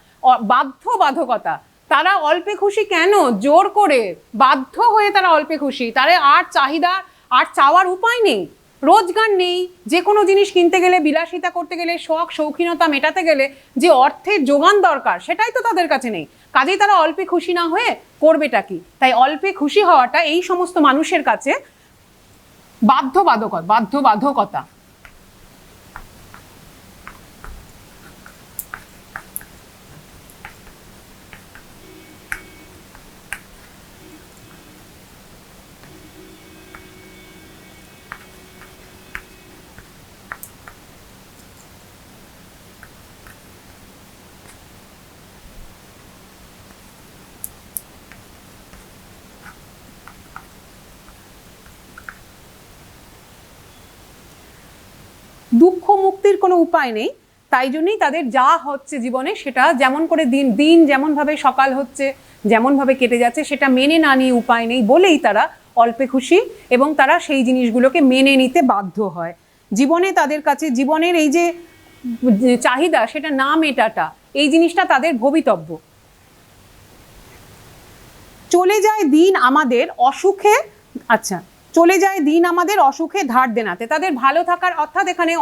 তারা অল্পে খুশি কেন? জোর করে, বাধ্য হয়ে তারা অল্পে খুশি। তারা আর চাহিদা, আর চাওয়ার উপায় নেই, রোজগার নেই। যে কোনো জিনিস কিনতে গেলে, বিলাসিতা করতে গেলে, শখ শৌখিনতা মেটাতে গেলে যে অর্থের যোগান দরকার, সেটাই তো তাদের কাছে নেই। কাজেই তারা অল্পে খুশি না হয়ে করবেটা কি? তাই অল্পে খুশি হওয়াটা এই সমস্ত মানুষের কাছে বাধ্যবাধকতা। দুঃখ মুক্তির কোনো উপায় নেই, তাই জন্যই তাদের যা হচ্ছে জীবনে সেটা যেমন করে দিন দিন যেমনভাবে সকাল হচ্ছে, যেমনভাবে কেটে যাচ্ছে সেটা মেনে না নিয়ে উপায় নেই বলেই তারা অল্পে খুশি এবং তারা সেই জিনিসগুলোকে মেনে নিতে বাধ্য হয়। জীবনে তাদের কাছে জীবনের এই যে চাহিদা সেটা না মেটাটা, এই জিনিসটা তাদের ভবিতব্য। চলে যায় দিন আমাদের অসুখে, আচ্ছা, চলে যায় দিন আমাদের অসুখে ধার দেনাতে। তাদের ভালো থাকার অর্থাৎ এখানে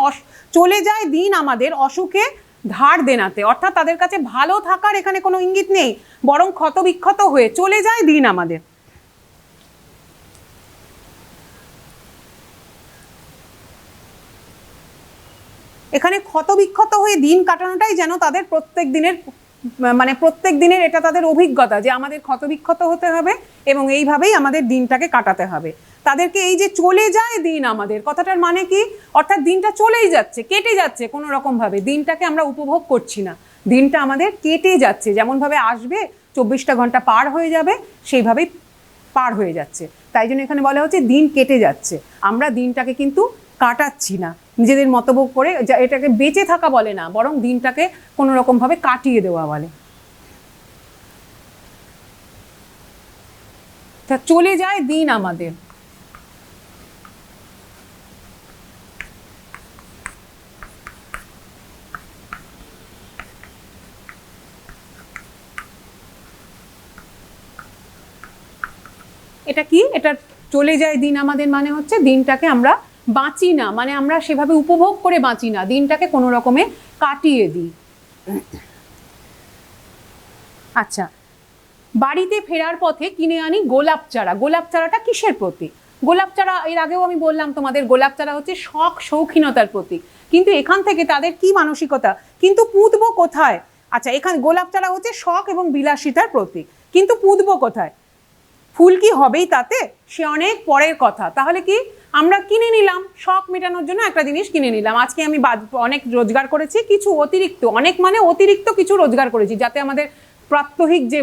চলে যায় দিন আমাদের অসুখে ধার দেনাতে, অর্থাৎ তাদের কাছে ভালো থাকার এখানে কোনো ইঙ্গিত নেই, বরং ক্ষতবিক্ষত হয়ে চলে যায় দিন আমাদের। এখানে ক্ষতবিক্ষত হয়ে দিন কাটানোটাই যেন তাদের প্রত্যেক দিনের এটা তাদের অভিজ্ঞতা যে আমাদের ক্ষতবিক্ষত হতে হবে এবং এইভাবেই আমাদের দিনটাকে কাটাতে হবে। তাদেরকে এই যে চলে যায় দিন আমাদের কথাটার মানে কি, অর্থাৎ দিনটা চলেই যাচ্ছে, কেটে যাচ্ছে কোনো রকম ভাবে, দিনটাকে আমরা উপভোগ করছি না, দিনটা আমাদের কেটে যাচ্ছে, যেমনভাবে আসবে 24টা ঘন্টা পার হয়ে যাবে সেইভাবেই পার হয়ে যাচ্ছে। তাই জন্য এখানে বলা হচ্ছে দিন কেটে যাচ্ছে, আমরা দিনটাকে কিন্তু কাটাচ্ছি না নিজেদের মতভোগ করে, এটাকে বেঁচে থাকা বলে না, বরং দিনটাকে কোনো রকম ভাবে কাটিয়ে দেওয়া বলে। তা চলে যায় দিন আমাদের, এটা কি, এটা চলে যায় দিন আমাদের মানে হচ্ছে দিনটাকে আমরা বাঁচি না, মানে আমরা সেভাবে উপভোগ করে বাঁচি না, দিনটাকে কোনো রকমে কাটিয়ে দিই। আচ্ছা, বাড়িতে ফেরার পথে কিনে আনি গোলাপ চারা। গোলাপ চারাটা কিসের প্রতীক? গোলাপ চারা এর আগেও আমি বললাম তোমাদের, গোলাপ চারা হচ্ছে শখ শৌখিনতার প্রতীক, কিন্তু এখান থেকে তাদের কি মানসিকতা, কিন্তু পুঁতবো কোথায়? আচ্ছা, এখানে গোলাপ চারা হচ্ছে শখ এবং বিলাসিতার প্রতীক, কিন্তু পুঁতবো কোথায়? ফুল কি হবেই তাতে, সে অনেক পরের কথা। তাহলে কি, আমরা কিনে নিলাম শখ মেটানোর জন্য একটা জিনিস কিনে নিলাম, আজকে আমি অনেক রোজগার করেছি, কিছু অতিরিক্ত, অনেক মানে অতিরিক্ত কিছু রোজগার করেছি, যাতে আমাদের প্রাত্যহিক যে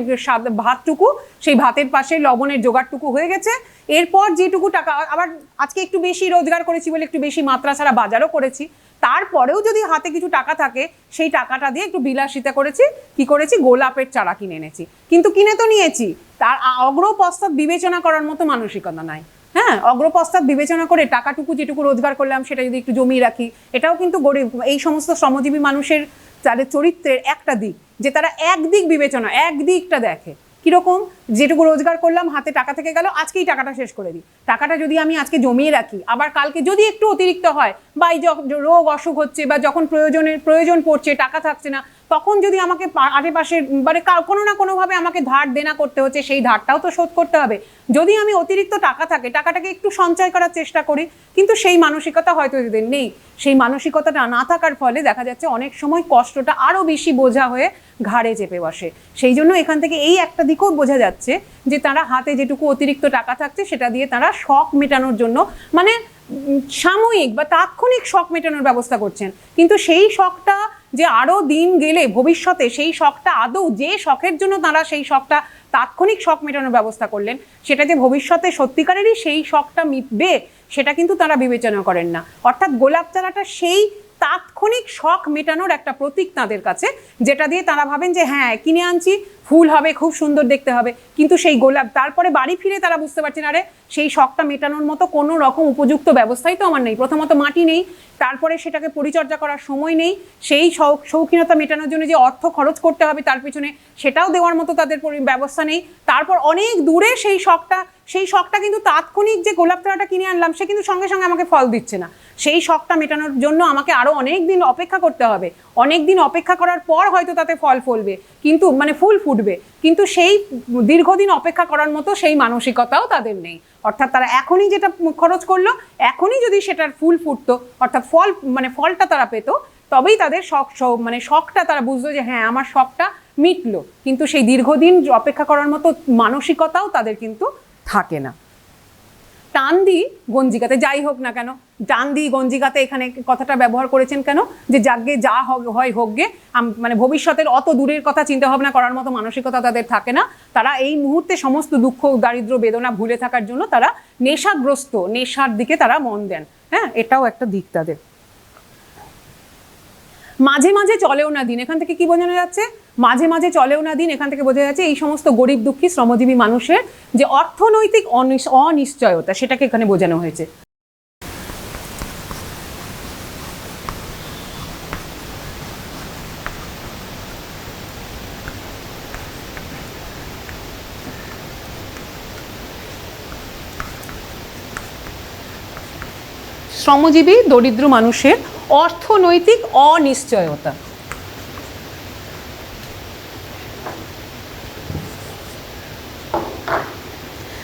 ভাতটুকু, সেই ভাতের পাশে লবণের জোগাড়টুকু হয়ে গেছে। এরপর যেটুকু টাকা, আবার আজকে একটু বেশি রোজগার করেছি বলে একটু বেশি মাত্রা ছাড়া বাজারও করেছি, তারপরেও যদি হাতে কিছু টাকা থাকে সেই টাকাটা দিয়ে একটু বিলাসিতা করেছি, কি করেছি, গোলাপের চারা কিনে এনেছি। কিন্তু কিনে তো নিয়েছি, তার অগ্রপশ্চাৎ বিবেচনা করার মতো মানসিকতা নাই। হ্যাঁ, অগ্রপশ্চাৎ বিবেচনা করে টাকাটুকু যেটুকু রোজগার করলাম সেটা যদি একটু জমিয়ে রাখি, এটাও কিন্তু গরিব, এই সমস্ত শ্রমজীবী মানুষের তাদের চরিত্রের একটা দিক, যে তারা একদিক বিবেচনা, একদিকটা দেখে। কিরকম, যেটুকু রোজগার করলাম হাতে টাকা থেকে গেল, আজকেই টাকাটা শেষ করে দিই, টাকাটা যদি আমি আজকে জমিয়ে রাখি, আবার কালকে যদি একটু অতিরিক্ত হয় বা এই রোগ অসুখ হচ্ছে বা যখন প্রয়োজন পড়ছে, টাকা থাকছে না, তখন যদি আমাকে আশেপাশের মানে কোনো না কোনোভাবে আমাকে ধার দেনা করতে হচ্ছে, সেই ধারটাও তো শোধ করতে হবে। যদি আমি অতিরিক্ত টাকা থাকে, টাকাটাকে একটু সঞ্চয় করার চেষ্টা করি, কিন্তু সেই মানসিকতা হয়তো এদের নেই। সেই মানসিকতাটা না থাকার ফলে দেখা যাচ্ছে অনেক সময় কষ্টটা আরও বেশি বোঝা হয়ে ঘাড়ে চেপে বসে। সেই জন্য এখান থেকে এই একটা দিকও বোঝা যাচ্ছে যে তারা হাতে যেটুকু অতিরিক্ত টাকা থাকছে সেটা দিয়ে তারা শখ মেটানোর জন্য, মানে সাময়িক বা তাৎক্ষণিক শখ মেটানোর ব্যবস্থা করছেন, কিন্তু সেই শখটা যে আরও দিন গেলে ভবিষ্যতে সেই শখটা আদৌ, যে শখের জন্য তারা সেই শখটা তাৎক্ষণিক শখ মেটানোর ব্যবস্থা করলেন, সেটা যে ভবিষ্যতে সত্যিকারেরই সেই শখটা মিটবে সেটা কিন্তু তারা বিবেচনা করেন না। অর্থাৎ গোলাপ চারাটা সেই তাৎক্ষণিক শখ মেটানোর একটা প্রতীক তাদের কাছে, যেটা দিয়ে তারা ভাবেন যে হ্যাঁ কিনে আনছি, ফুল হবে, খুব সুন্দর দেখতে হবে, কিন্তু সেই গোলাপ, তারপরে বাড়ি ফিরে তারা বুঝতে পারছেন আরে সেই শখটা মেটানোর মতো কোনো রকম উপযুক্ত ব্যবস্থাই তো আমার নেই। প্রথমত মাটি নেই, তারপরে সেটাকে পরিচর্যা করার সময় নেই, সেই শৌখিনতা মেটানোর জন্য যে অর্থ খরচ করতে হবে তার পিছনে সেটাও দেওয়ার মতো তাদের ব্যবস্থা নেই। তারপর অনেক দূরে সেই শখটা কিন্তু তাৎক্ষণিক যে গোলাপ চারাটা কিনে আনলাম সে কিন্তু সঙ্গে সঙ্গে আমাকে ফল দিচ্ছে না, সেই শখটা মেটানোর জন্য আমাকে আরও অনেক দিন অপেক্ষা করতে হবে, অনেক দিন অপেক্ষা করার পর হয়তো তাতে ফল ফলবে, কিন্তু মানে ফুল ফুটবে, কিন্তু সেই দীর্ঘদিন অপেক্ষা করার মতো সেই মানসিকতাও তাদের নেই। অর্থাৎ তারা এখনই যেটা খরচ করলো, এখনই যদি সেটার ফুল ফুটতো, অর্থাৎ ফলটা তারা পেতো, তবেই তাদের শখটা তারা বুঝতো যে হ্যাঁ আমার শখটা মিটলো, কিন্তু সেই দীর্ঘদিন অপেক্ষা করার মতো মানসিকতাও তাদের কিন্তু থাকে না। টান দি গঞ্জিকাতে, যাই হোক না কেন, টান দি গঞ্জিকাতে এখানে কথাটা ব্যবহার করেছেন কেন, যে যাগ্গে যা হয় হোক গে, মানে ভবিষ্যতের অত দূরের কথা চিন্তা ভাবনা করার মতো মানসিকতা তাদের থাকে না। তারা এই মুহূর্তে সমস্ত দুঃখ দারিদ্র বেদনা ভুলে থাকার জন্য তারা নেশার দিকে তারা মন দেন। হ্যাঁ, এটাও একটা দিক তাদের। মাঝে মাঝে চলেও না দিন, এখান থেকে কি বোঝানো যাচ্ছে? মাঝে মাঝে চলেও না দিন, এখান থেকে বোঝা যাচ্ছে এই সমস্ত গরিব দুঃখী শ্রমজীবী মানুষের যে অর্থনৈতিক অনিশ্চয়তা, সেটাকে এখানে বোঝানো হয়েছে। শ্রমজীবী দরিদ্র মানুষের অর্থনৈতিক অনিশ্চয়তা।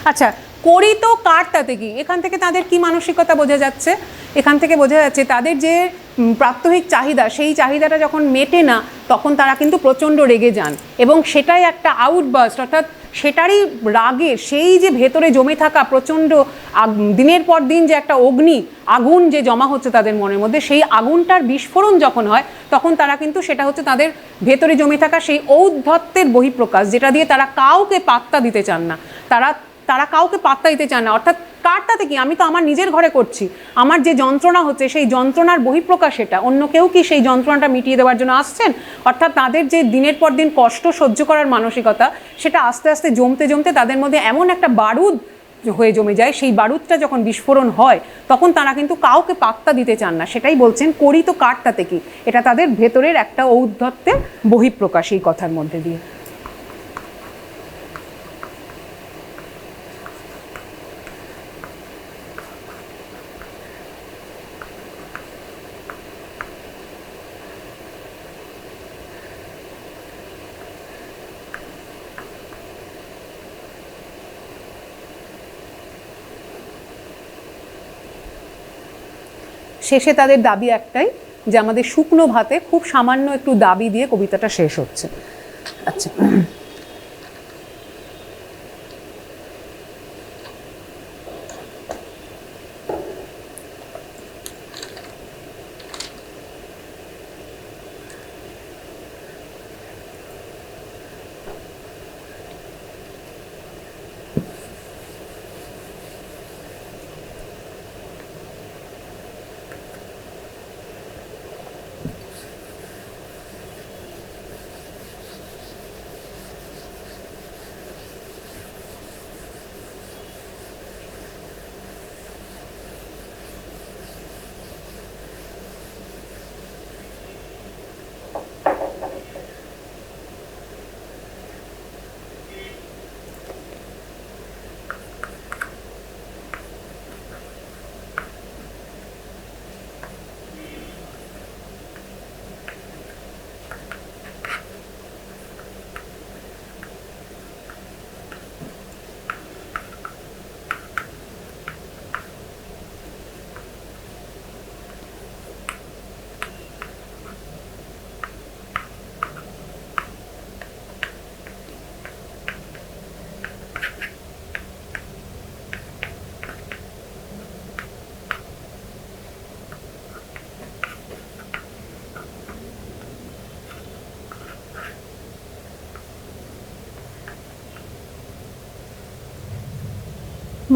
আচ্ছা, করি তো কার তাতে কি, এখান থেকে তাদের কি মানসিকতা বোঝা যাচ্ছে? এখান থেকে বোঝা যাচ্ছে তাদের যে প্রাত্যহিক চাহিদা, সেই চাহিদাটা যখন মেটে না তখন তারা কিন্তু প্রচণ্ড রেগে যান, এবং সেটাই একটা আউটবার্স্ট, অর্থাৎ সেটারই রাগে, সেই যে ভেতরে জমে থাকা প্রচণ্ড দিনের পর দিন যে একটা আগুন যে জমা হচ্ছে তাদের মনের মধ্যে, সেই আগুনটার বিস্ফোরণ যখন হয় তখন তারা কিন্তু সেটা হচ্ছে তাদের ভেতরে জমে থাকা সেই ঔদ্ধত্যের বহিঃপ্রকাশ, যেটা দিয়ে তারা কাউকে পাত্তা দিতে চান না। তারা কাউকে পাত্তা দিতে চান না, অর্থাৎ কার তাতে কি, আমি তো আমার নিজের ঘরে করছি, আমার যে যন্ত্রণা হচ্ছে সেই যন্ত্রণার বহিঃপ্রকাশ এটা, অন্য কেউ কি সেই যন্ত্রণাটা মিটিয়ে দেওয়ার জন্য আসছেন? অর্থাৎ তাদের যে দিনের পর দিন কষ্ট সহ্য করার মানসিকতা, সেটা আস্তে আস্তে জমতে জমতে তাদের মধ্যে এমন একটা বারুদ হয়ে জমে যায়, সেই বারুদটা যখন বিস্ফোরণ হয় তখন তারা কিন্তু কাউকে পাত্তা দিতে চান না। সেটাই বলছেন করি তো কার তাতে কি, এটা তাদের ভেতরের একটা ঔদ্ধত্যের বহিঃপ্রকাশ এই কথার মধ্যে দিয়ে। শেষে তাদের দাবি একটাই, যে আমাদের শুকনো ভাতে খুব সামান্য একটু দাবি দিয়ে কবিতাটা শেষ হচ্ছে। আচ্ছা,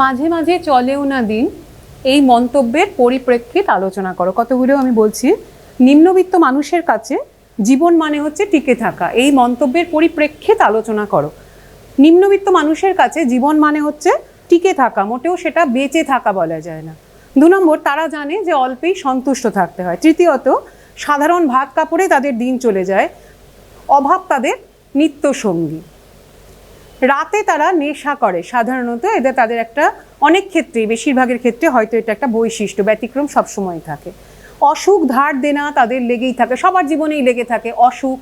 মাঝে মাঝে চলেও না দিন, এই মন্তব্যের পরিপ্রেক্ষিত আলোচনা করো। কতগুলো আমি বলছি, নিম্নবিত্ত মানুষের কাছে জীবন মানে হচ্ছে টিকে থাকা, এই মন্তব্যের পরিপ্রেক্ষিত আলোচনা করো। নিম্নবিত্ত মানুষের কাছে জীবন মানে হচ্ছে টিকে থাকা, মোটেও সেটা বেঁচে থাকা বলা যায় না। 2 নম্বর, তারা জানে যে অল্পেই সন্তুষ্ট থাকতে হয়। তৃতীয়ত, সাধারণ ভাত কাপড়ে তাদের দিন চলে যায়, অভাব তাদের নিত্য সঙ্গী। রাতে তারা নেশা করে, সাধারণত এদের তাদের একটা অনেক ক্ষেত্রে, বেশিরভাগের ক্ষেত্রে হয়তো এটা একটা বৈশিষ্ট্য, ব্যতিক্রম সবসময় থাকে। অসুখ ধার দেনা তাদের লেগেই থাকে, সবার জীবনেই লেগে থাকে অসুখ,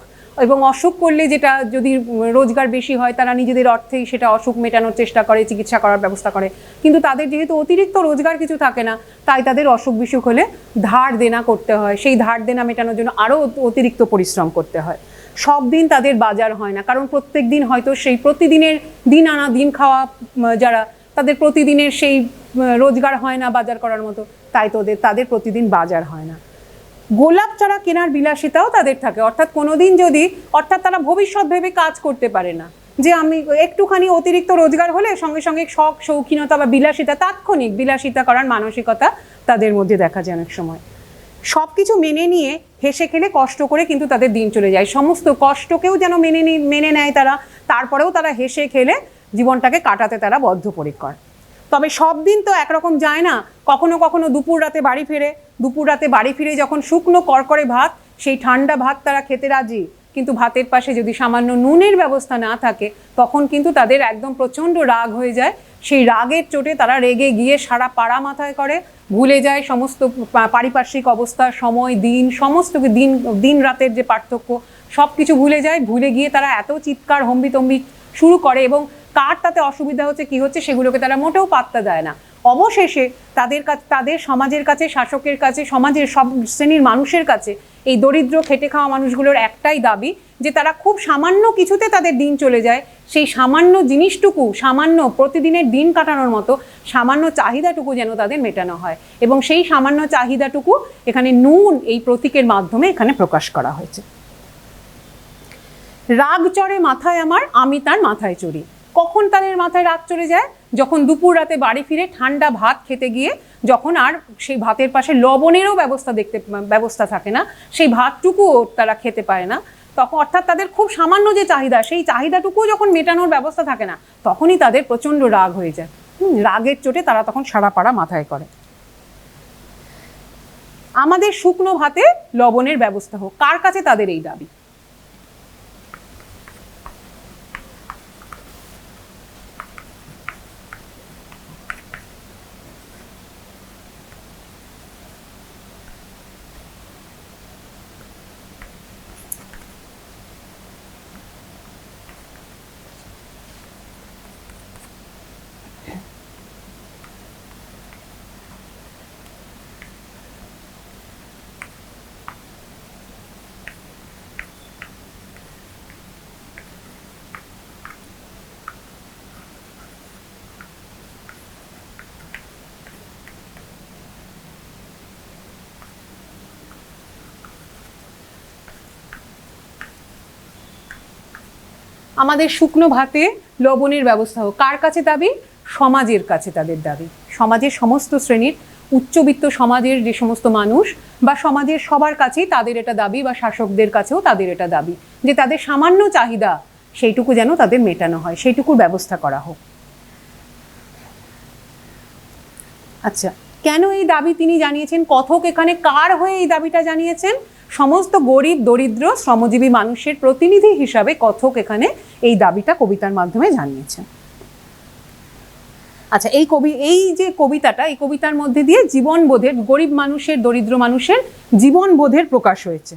এবং অসুখ করলে যেটা যদি রোজগার বেশি হয় তারা নিজেদের অর্থেই সেটা অসুখ মেটানোর চেষ্টা করে, চিকিৎসা করার ব্যবস্থা করে। কিন্তু তাদের যেহেতু অতিরিক্ত রোজগার কিছু থাকে না, তাই তাদের অসুখ বিসুখ হলে ধার দেনা করতে হয়, সেই ধার দেনা মেটানোর জন্য আরও অতিরিক্ত পরিশ্রম করতে হয়। সব দিন তাদের বাজার হয় না, কারণ প্রত্যেক দিন হয়তো সেই প্রতিদিনের দিন আনা দিন খাওয়া যারা, তাদের প্রতিদিনের সেই রোজগার হয় না বাজার করার মতো, তাই তাদের প্রতিদিন বাজার হয় না। গোলাপ চারা কেনার বিলাসিতাও তাদের থাকে, অর্থাৎ কোনোদিন যদি, অর্থাৎ তারা ভবিষ্যৎ ভেবে কাজ করতে পারে না, যে আমি একটুখানি অতিরিক্ত রোজগার হলে সঙ্গে সঙ্গে শখ শৌখিনতা বা বিলাসিতা, তাৎক্ষণিক বিলাসিতা করার মানসিকতা তাদের মধ্যে দেখা যায় অনেক সময়। সব কিছু মেনে নিয়ে হেসে খেলে কষ্ট করে কিন্তু তাদের দিন চলে যায়, সমস্ত কষ্টকেও যেন মেনে নেয় তারা, তারপরেও তারা হেসে খেলে জীবনটাকে কাটাতে তারা বদ্ধপরিকর। তবে সব দিন তো একরকম যায় না, কখনো কখনো দুপুর রাতে বাড়ি ফিরে যখন শুকনো করকরে ভাত, সেই ঠান্ডা ভাত তারা খেতে রাজি, কিন্তু ভাতের পাশে যদি সামান্য নুনের ব্যবস্থা না থাকে তখন কিন্তু তাদের একদম প্রচণ্ড রাগ হয়ে যায়। সেই রাগের চোটে তারা রেগে গিয়ে সারা পাড়া মাথায় করে, ভুলে যায় সমস্ত পারিপার্শ্বিক অবস্থা, সময়, দিন, সমস্ত দিন রাতের যে পার্থক্য সব কিছু ভুলে গিয়ে তারা এত চিৎকার হম্বিতম্বি শুরু করে, এবং কার তাতে অসুবিধা হচ্ছে কি হচ্ছে সেগুলোকে তারা মোটেও পাত্তা দেয় না। অবশেষে তাদের সমাজের কাছে, শাসকের কাছে, সমাজের সব শ্রেণীর মানুষের কাছে এই দরিদ্র খেটে খাওয়া মানুষগুলোর একটাই দাবি যে তারা খুব সামান্য কিছুতে তাদের দিন চলে যায়, সেই সামান্য জিনিসটুকু, সামান্য প্রতিদিনের দিন কাটানোর মতো সামান্য চাহিদাটুকু যেন তাদের মেটানো হয়, এবং সেই সামান্য চাহিদাটুকু এখানে নুন এই প্রতীকের মাধ্যমে এখানে প্রকাশ করা হয়েছে। রাগ চড়ে মাথায় আমার, আমি তার মাথায় চড়ি। কখন তাদের মাথায় রাগ চড়ে যায়? যখন দুপুর রাতে বাড়ি ফিরে ঠান্ডা ভাত খেতে গিয়ে যখন আর সেই ভাতের পাশে লবণেরও ব্যবস্থা থাকে না, সেই ভাতটুকুও তারা খেতে পারে না, তখন অর্থাৎ তাদের খুব সামান্য যে চাহিদা, সেই চাহিদাটুকুও যখন মেটানোর ব্যবস্থা থাকে না, তখনই তাদের প্রচণ্ড রাগ হয়ে যায়। রাগের চোটে তারা তখন সারা পাড়া মাথায় করে। আমাদের শুকনো ভাতে লবণের ব্যবস্থা হোক, কার কাছে তাদের এই দাবি? আমাদের শুকনো ভাতে লবণের ব্যবস্থা হোক, কার কাছে দাবি? সমাজের কাছে তাদের দাবি। সমাজের সমস্ত শ্রেণীর, উচ্চবিত্ত সমাজের যে সমস্ত মানুষ বা সমাজের সবার কাছেই তাদের এটা দাবি, বা শাসকদের কাছেও তাদের এটা দাবি যে তাদের সামান্য চাহিদা সেইটুকু যেন তাদের মেটানো হয়, সেইটুকুর ব্যবস্থা করা হোক। আচ্ছা, কেন এই দাবি তিনি জানিয়েছেন? কথক এখানে কার হয়ে এই দাবিটা জানিয়েছেন? সমস্ত গরিব দরিদ্র শ্রমজীবী মানুষের প্রতিনিধি হিসাবে কথক এখানে এই দাবিটা কবিতার মাধ্যমে জানিয়েছেন। আচ্ছা, এই যে কবিতাটা, এই কবিতার মধ্যে দিয়ে জীবনবোধের, গরিব মানুষের, দরিদ্র মানুষের জীবনবোধের প্রকাশ হয়েছে।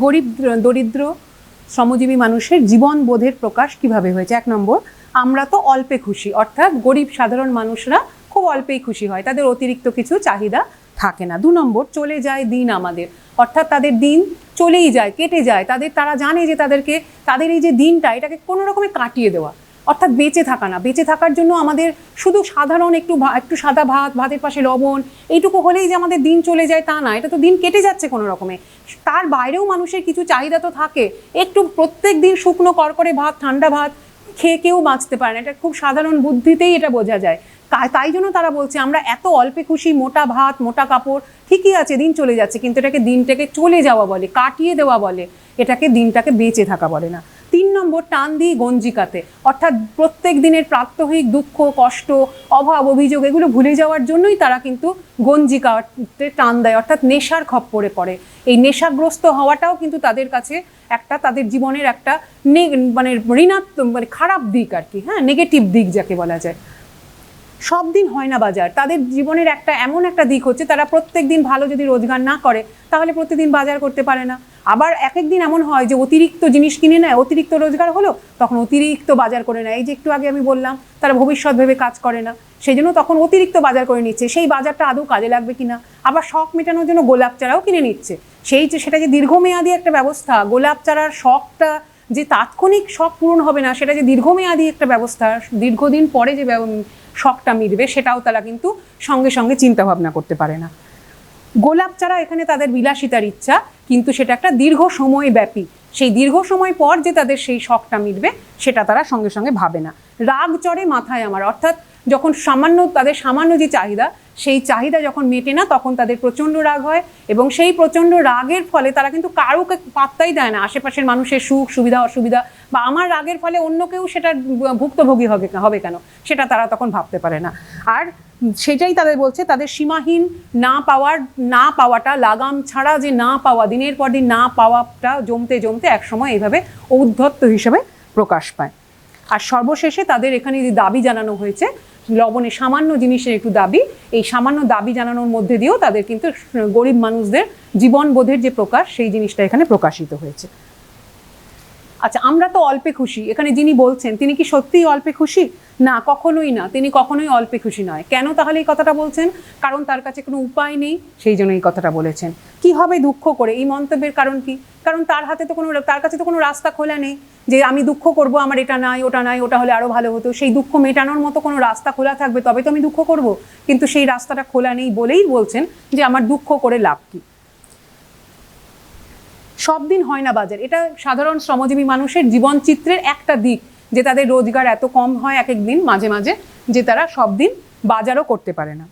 গরিব দরিদ্র শ্রমজীবী মানুষের জীবনবোধের প্রকাশ কিভাবে হয়েছে? 1 নম্বর, আমরা তো অল্পে খুশি, অর্থাৎ গরিব সাধারণ মানুষরা খুব অল্পেই খুশি হয়, তাদের অতিরিক্ত কিছু চাহিদা থাকে না। 2 নম্বর, চলে যায় দিন আমাদের, অর্থাৎ তাদের দিন চলেই যায়, কেটে যায়, তারা জানে যে তাদের এই যে দিনটা, এটাকে কোনো রকমে কাটিয়ে দেওয়া, অর্থাৎ বেঁচে থাকা না। বেঁচে থাকার জন্য আমাদের শুধু সাধারণ একটু সাদা ভাতের পাশে লবণ, এইটুকু হলেই যে আমাদের দিন চলে যায় তা না, এটা তো দিন কেটে যাচ্ছে কোনো রকমে। তার বাইরেও মানুষের কিছু চাহিদা তো থাকে, একটু প্রত্যেক দিন শুকনো করকরে ভাত, ঠান্ডা ভাত খেয়ে কেউ বাঁচতে পারে না, এটা খুব সাধারণ বুদ্ধিতেই এটা বোঝা যায়। তাই জন্য তারা বলছে আমরা এত অল্পে খুশি, মোটা ভাত, মোটা কাপড়, ঠিকই আছে, দিন চলে যাচ্ছে, কিন্তু এটাকে দিনটাকে চলে যাওয়া বলে, কাটিয়ে দেওয়া বলে, এটাকে দিনটাকে বেঁচে থাকা বলে না। 3 নম্বর, টান দিই গঞ্জিকাতে, অর্থাৎ প্রত্যেক দিনের প্রাত্যহিক দুঃখ, কষ্ট, অভাব, অভিযোগ এগুলো ভুলে যাওয়ার জন্যই তারা কিন্তু গঞ্জিকাতে টান দেয়, অর্থাৎ নেশার খপ্পরে পড়ে। এই নেশাগ্রস্ত হওয়াটাও কিন্তু তাদের কাছে তাদের জীবনের একটা ঋণাত্মক, খারাপ দিক আর কি, হ্যাঁ, নেগেটিভ দিক যাকে বলা যায়। সব দিন হয় না বাজার। তাদের জীবনের একটা এমন একটা দিক হচ্ছে, তারা প্রত্যেক দিন ভালো যদি রোজগার না করে তাহলে প্রতিদিন বাজার করতে পারে না। আবার এক একদিন এমন হয় যে অতিরিক্ত জিনিস কিনে নেয়, অতিরিক্ত রোজগার হলো, তখন অতিরিক্ত বাজার করে নেয়। এই যে একটু আগে আমি বললাম, তারা ভবিষ্যৎ ভেবে কাজ করে না, সেই জন্য তখন অতিরিক্ত বাজার করে নিচ্ছে। সেই বাজারটা আদৌ কাজে লাগবে কিনা, আবার শখ মেটানোর জন্য গোলাপ চারাও কিনে নিচ্ছে। সেটা যে দীর্ঘমেয়াদী একটা ব্যবস্থা, গোলাপ চারার শখটা যে তাৎক্ষণিক শখ পূরণ হবে না, সেটা যে দীর্ঘমেয়াদী একটা ব্যবস্থা, দীর্ঘদিন পরে যে শখটা মিটবে, সেটাও তারা কিন্তু সঙ্গে সঙ্গে চিন্তা ভাবনা করতে পারে না। গোলাপ চারা এখানে তাদের বিলাসিতার ইচ্ছা, কিন্তু সেটা একটা দীর্ঘ সময় ব্যাপী। সেই দীর্ঘ সময় পর যে তাদের সেই শখটা মিটবে, সেটা তারা সঙ্গে সঙ্গে ভাবে না। রাগ চড়ে মাথায় আমার, অর্থাৎ যখন তাদের সামান্য যে চাহিদা, সেই চাহিদা যখন মেটে না, তখন তাদের প্রচণ্ড রাগ হয়, এবং সেই প্রচণ্ড রাগের ফলে তারা কিন্তু কারোকে পাত্তাই দেয় না। আশেপাশের মানুষের সুখ সুবিধা অসুবিধা, বা আমার রাগের ফলে অন্য কেউ সেটার ভুক্তভোগী হবে কেন, সেটা তারা তখন ভাবতে পারে না। আর সেটাই তাদের বলছে, তাদের সীমাহীন না পাওয়াটা, লাগাম ছাড়া যে না পাওয়া, দিনের পর দিন না পাওয়াটা জমতে জমতে একসময় এইভাবে ঔদ্ধত্য হিসেবে প্রকাশ পায়। আর সর্বশেষে তাদের এখানে যে দাবি জানানো হয়েছে, লবণে সামান্য জিনিসের একটু দাবি, এই সামান্য দাবি জানানোর মধ্যে দিয়েও তাদের কিন্তু গরিব মানুষদের জীবনবোধের যে প্রকাশ, সেই জিনিসটা এখানে প্রকাশিত হয়েছে। আচ্ছা, আমরা তো অল্পে খুশি, এখানে যিনি বলছেন তিনি কি সত্যিই অল্পে খুশি? না, কখনোই না, তিনি কখনোই অল্পে খুশি নয়। কেন তাহলে এই কথাটা বলছেন? কারণ তার কাছে কোনো উপায় নেই, সেই জন্য এই কথাটা বলেছেন। কি হবে দুঃখ করে? এই মন্তব্যের কারণ কি? কারণ তার কাছে তো কোনো রাস্তা খোলা নেই যে আমি দুঃখ করব, আমার এটা নাই, ওটা হলে আরো ভালো হতো। সেই দুঃখ মেটানোর মতো কোনো রাস্তা খোলা থাকবে, তবে তো আমি দুঃখ করব। কিন্তু সেই রাস্তাটা খোলা নেই বলেই বলছেন যে আমার দুঃখ করে লাভ কি। সব দিন হয় না বাজার, এটা সাধারণ শ্রমজীবী মানুষের জীবনচিত্রের একটা দিক, যে তাদের রোজগার এত কম হয় এক এক দিন মাঝে মাঝে, যে তারা সব দিন বাজারও করতে পারে না।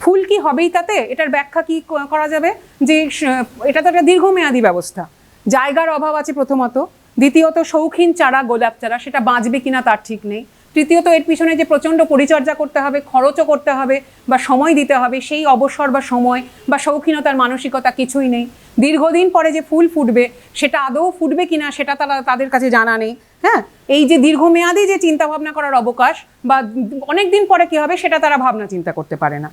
ফুল কি হবেই তাতে? এটার ব্যাখ্যা কি করা যাবে? যে এটা তো একটা দীর্ঘমেয়াদী ব্যবস্থা, জায়গার অভাব আছে প্রথমত, দ্বিতীয়ত শৌখিন চারা, গোলাপ চারা, সেটা বাঁচবে কিনা তার ঠিক নেই, তৃতীয়ত এর পিছনে যে প্রচণ্ড পরিচর্যা করতে হবে, খরচও করতে হবে, বা সময় দিতে হবে, সেই অবসর বা সময় বা শৌখিনতার মানসিকতা কিছুই নেই। দীর্ঘদিন পরে যে ফুল ফুটবে, সেটা আদৌ ফুটবে কিনা সেটা তাদের কাছে জানা নেই। হ্যাঁ, এই যে দীর্ঘমেয়াদী যে চিন্তা ভাবনা করার অবকাশ, বা অনেক দিন পরে কি হবে, সেটা তারা ভাবনা চিন্তা করতে পারে না।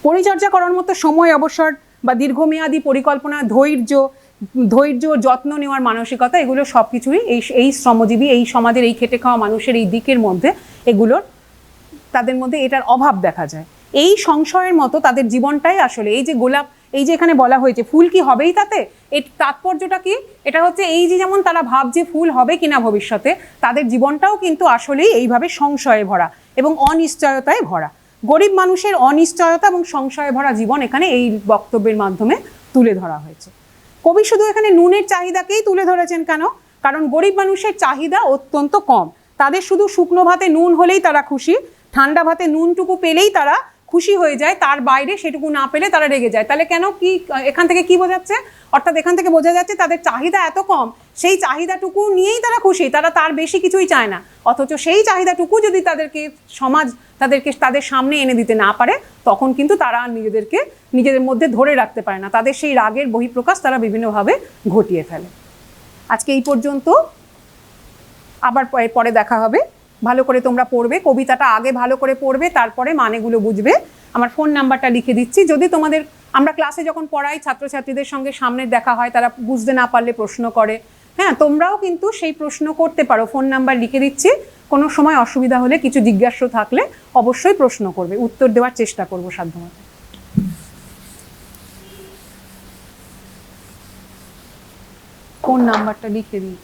পরিচর্যা করার মতো সময়, অবসর বা দীর্ঘমেয়াদী পরিকল্পনা, ধৈর্য, যত্ন নেওয়ার মানসিকতা, এগুলো সব কিছুই এই শ্রমজীবী, এই সমাজের এই খেটে খাওয়া মানুষের এই দিকের মধ্যে, তাদের মধ্যে এটার অভাব দেখা যায়। এই সংশয়ের মতো তাদের জীবনটাই আসলে, এই যে এখানে বলা হয়েছে ফুল কি হবেই তাতে, এর তাৎপর্যটা কি? এটা হচ্ছে এই যে যেমন তারা ভাবছে ফুল হবে কিনা ভবিষ্যতে, তাদের জীবনটাও কিন্তু আসলেই এইভাবে সংশয়ে ভরা এবং অনিশ্চয়তায় ভরা। গরিব মানুষের অনিশ্চয়তা এবং সংশয়ে ভরা জীবন এখানে এই বক্তব্যের মাধ্যমে তুলে ধরা হয়েছে। কবি শুধু এখানে নুনের চাহিদাকেই তুলে ধরেছেন কেন? কারণ গরিব মানুষের চাহিদা অত্যন্ত কম, তাদের শুধু শুকনো ভাতে নুন হলেই তারা খুশি, ঠান্ডা ভাতে নুনটুকু পেলেই তারা খুশি হয়ে যায়, তার বাইরে সেটুকু না পেলে তারা রেগে যায়। তাহলে কেন? কি এখান থেকে কি বোঝাচ্ছে? অর্থাৎ এখান থেকে বোঝা যাচ্ছে তাদের চাহিদা এত কম, সেই চাহিদাটুকু নিয়েই তারা খুশি, তারা তার বেশি কিছুই চায় না। অথচ সেই চাহিদাটুকু যদি সমাজ তাদের সামনে এনে দিতে না পারে, তখন কিন্তু তারা নিজেদের মধ্যে ধরে রাখতে পারে না, তাদের সেই রাগের বহিঃপ্রকাশ তারা বিভিন্নভাবে ঘটিয়ে ফেলে। আজকে এই পর্যন্ত, আবার পরে দেখা হবে। ভালো করে তোমরা পড়বে, কবিতাটা আগে ভালো করে পড়বে, তারপরে মানেগুলো বুঝবে। আমার ফোন নাম্বারটা লিখে দিচ্ছি, যদি আমরা ক্লাসে যখন পড়াই, ছাত্রছাত্রীদের সঙ্গে সামনে দেখা হয়, তারা বুঝতে না পারলে প্রশ্ন করে। হ্যাঁ, তোমরাও কিন্তু সেই প্রশ্ন করতে পারো, ফোন নাম্বার লিখে দিচ্ছি। কোনো সময় অসুবিধা হলে, কিছু জিজ্ঞাসা থাকলে অবশ্যই প্রশ্ন করবে, উত্তর দেওয়ার চেষ্টা করবো সাধ্যমতো। ফোন নাম্বারটা লিখে দিই।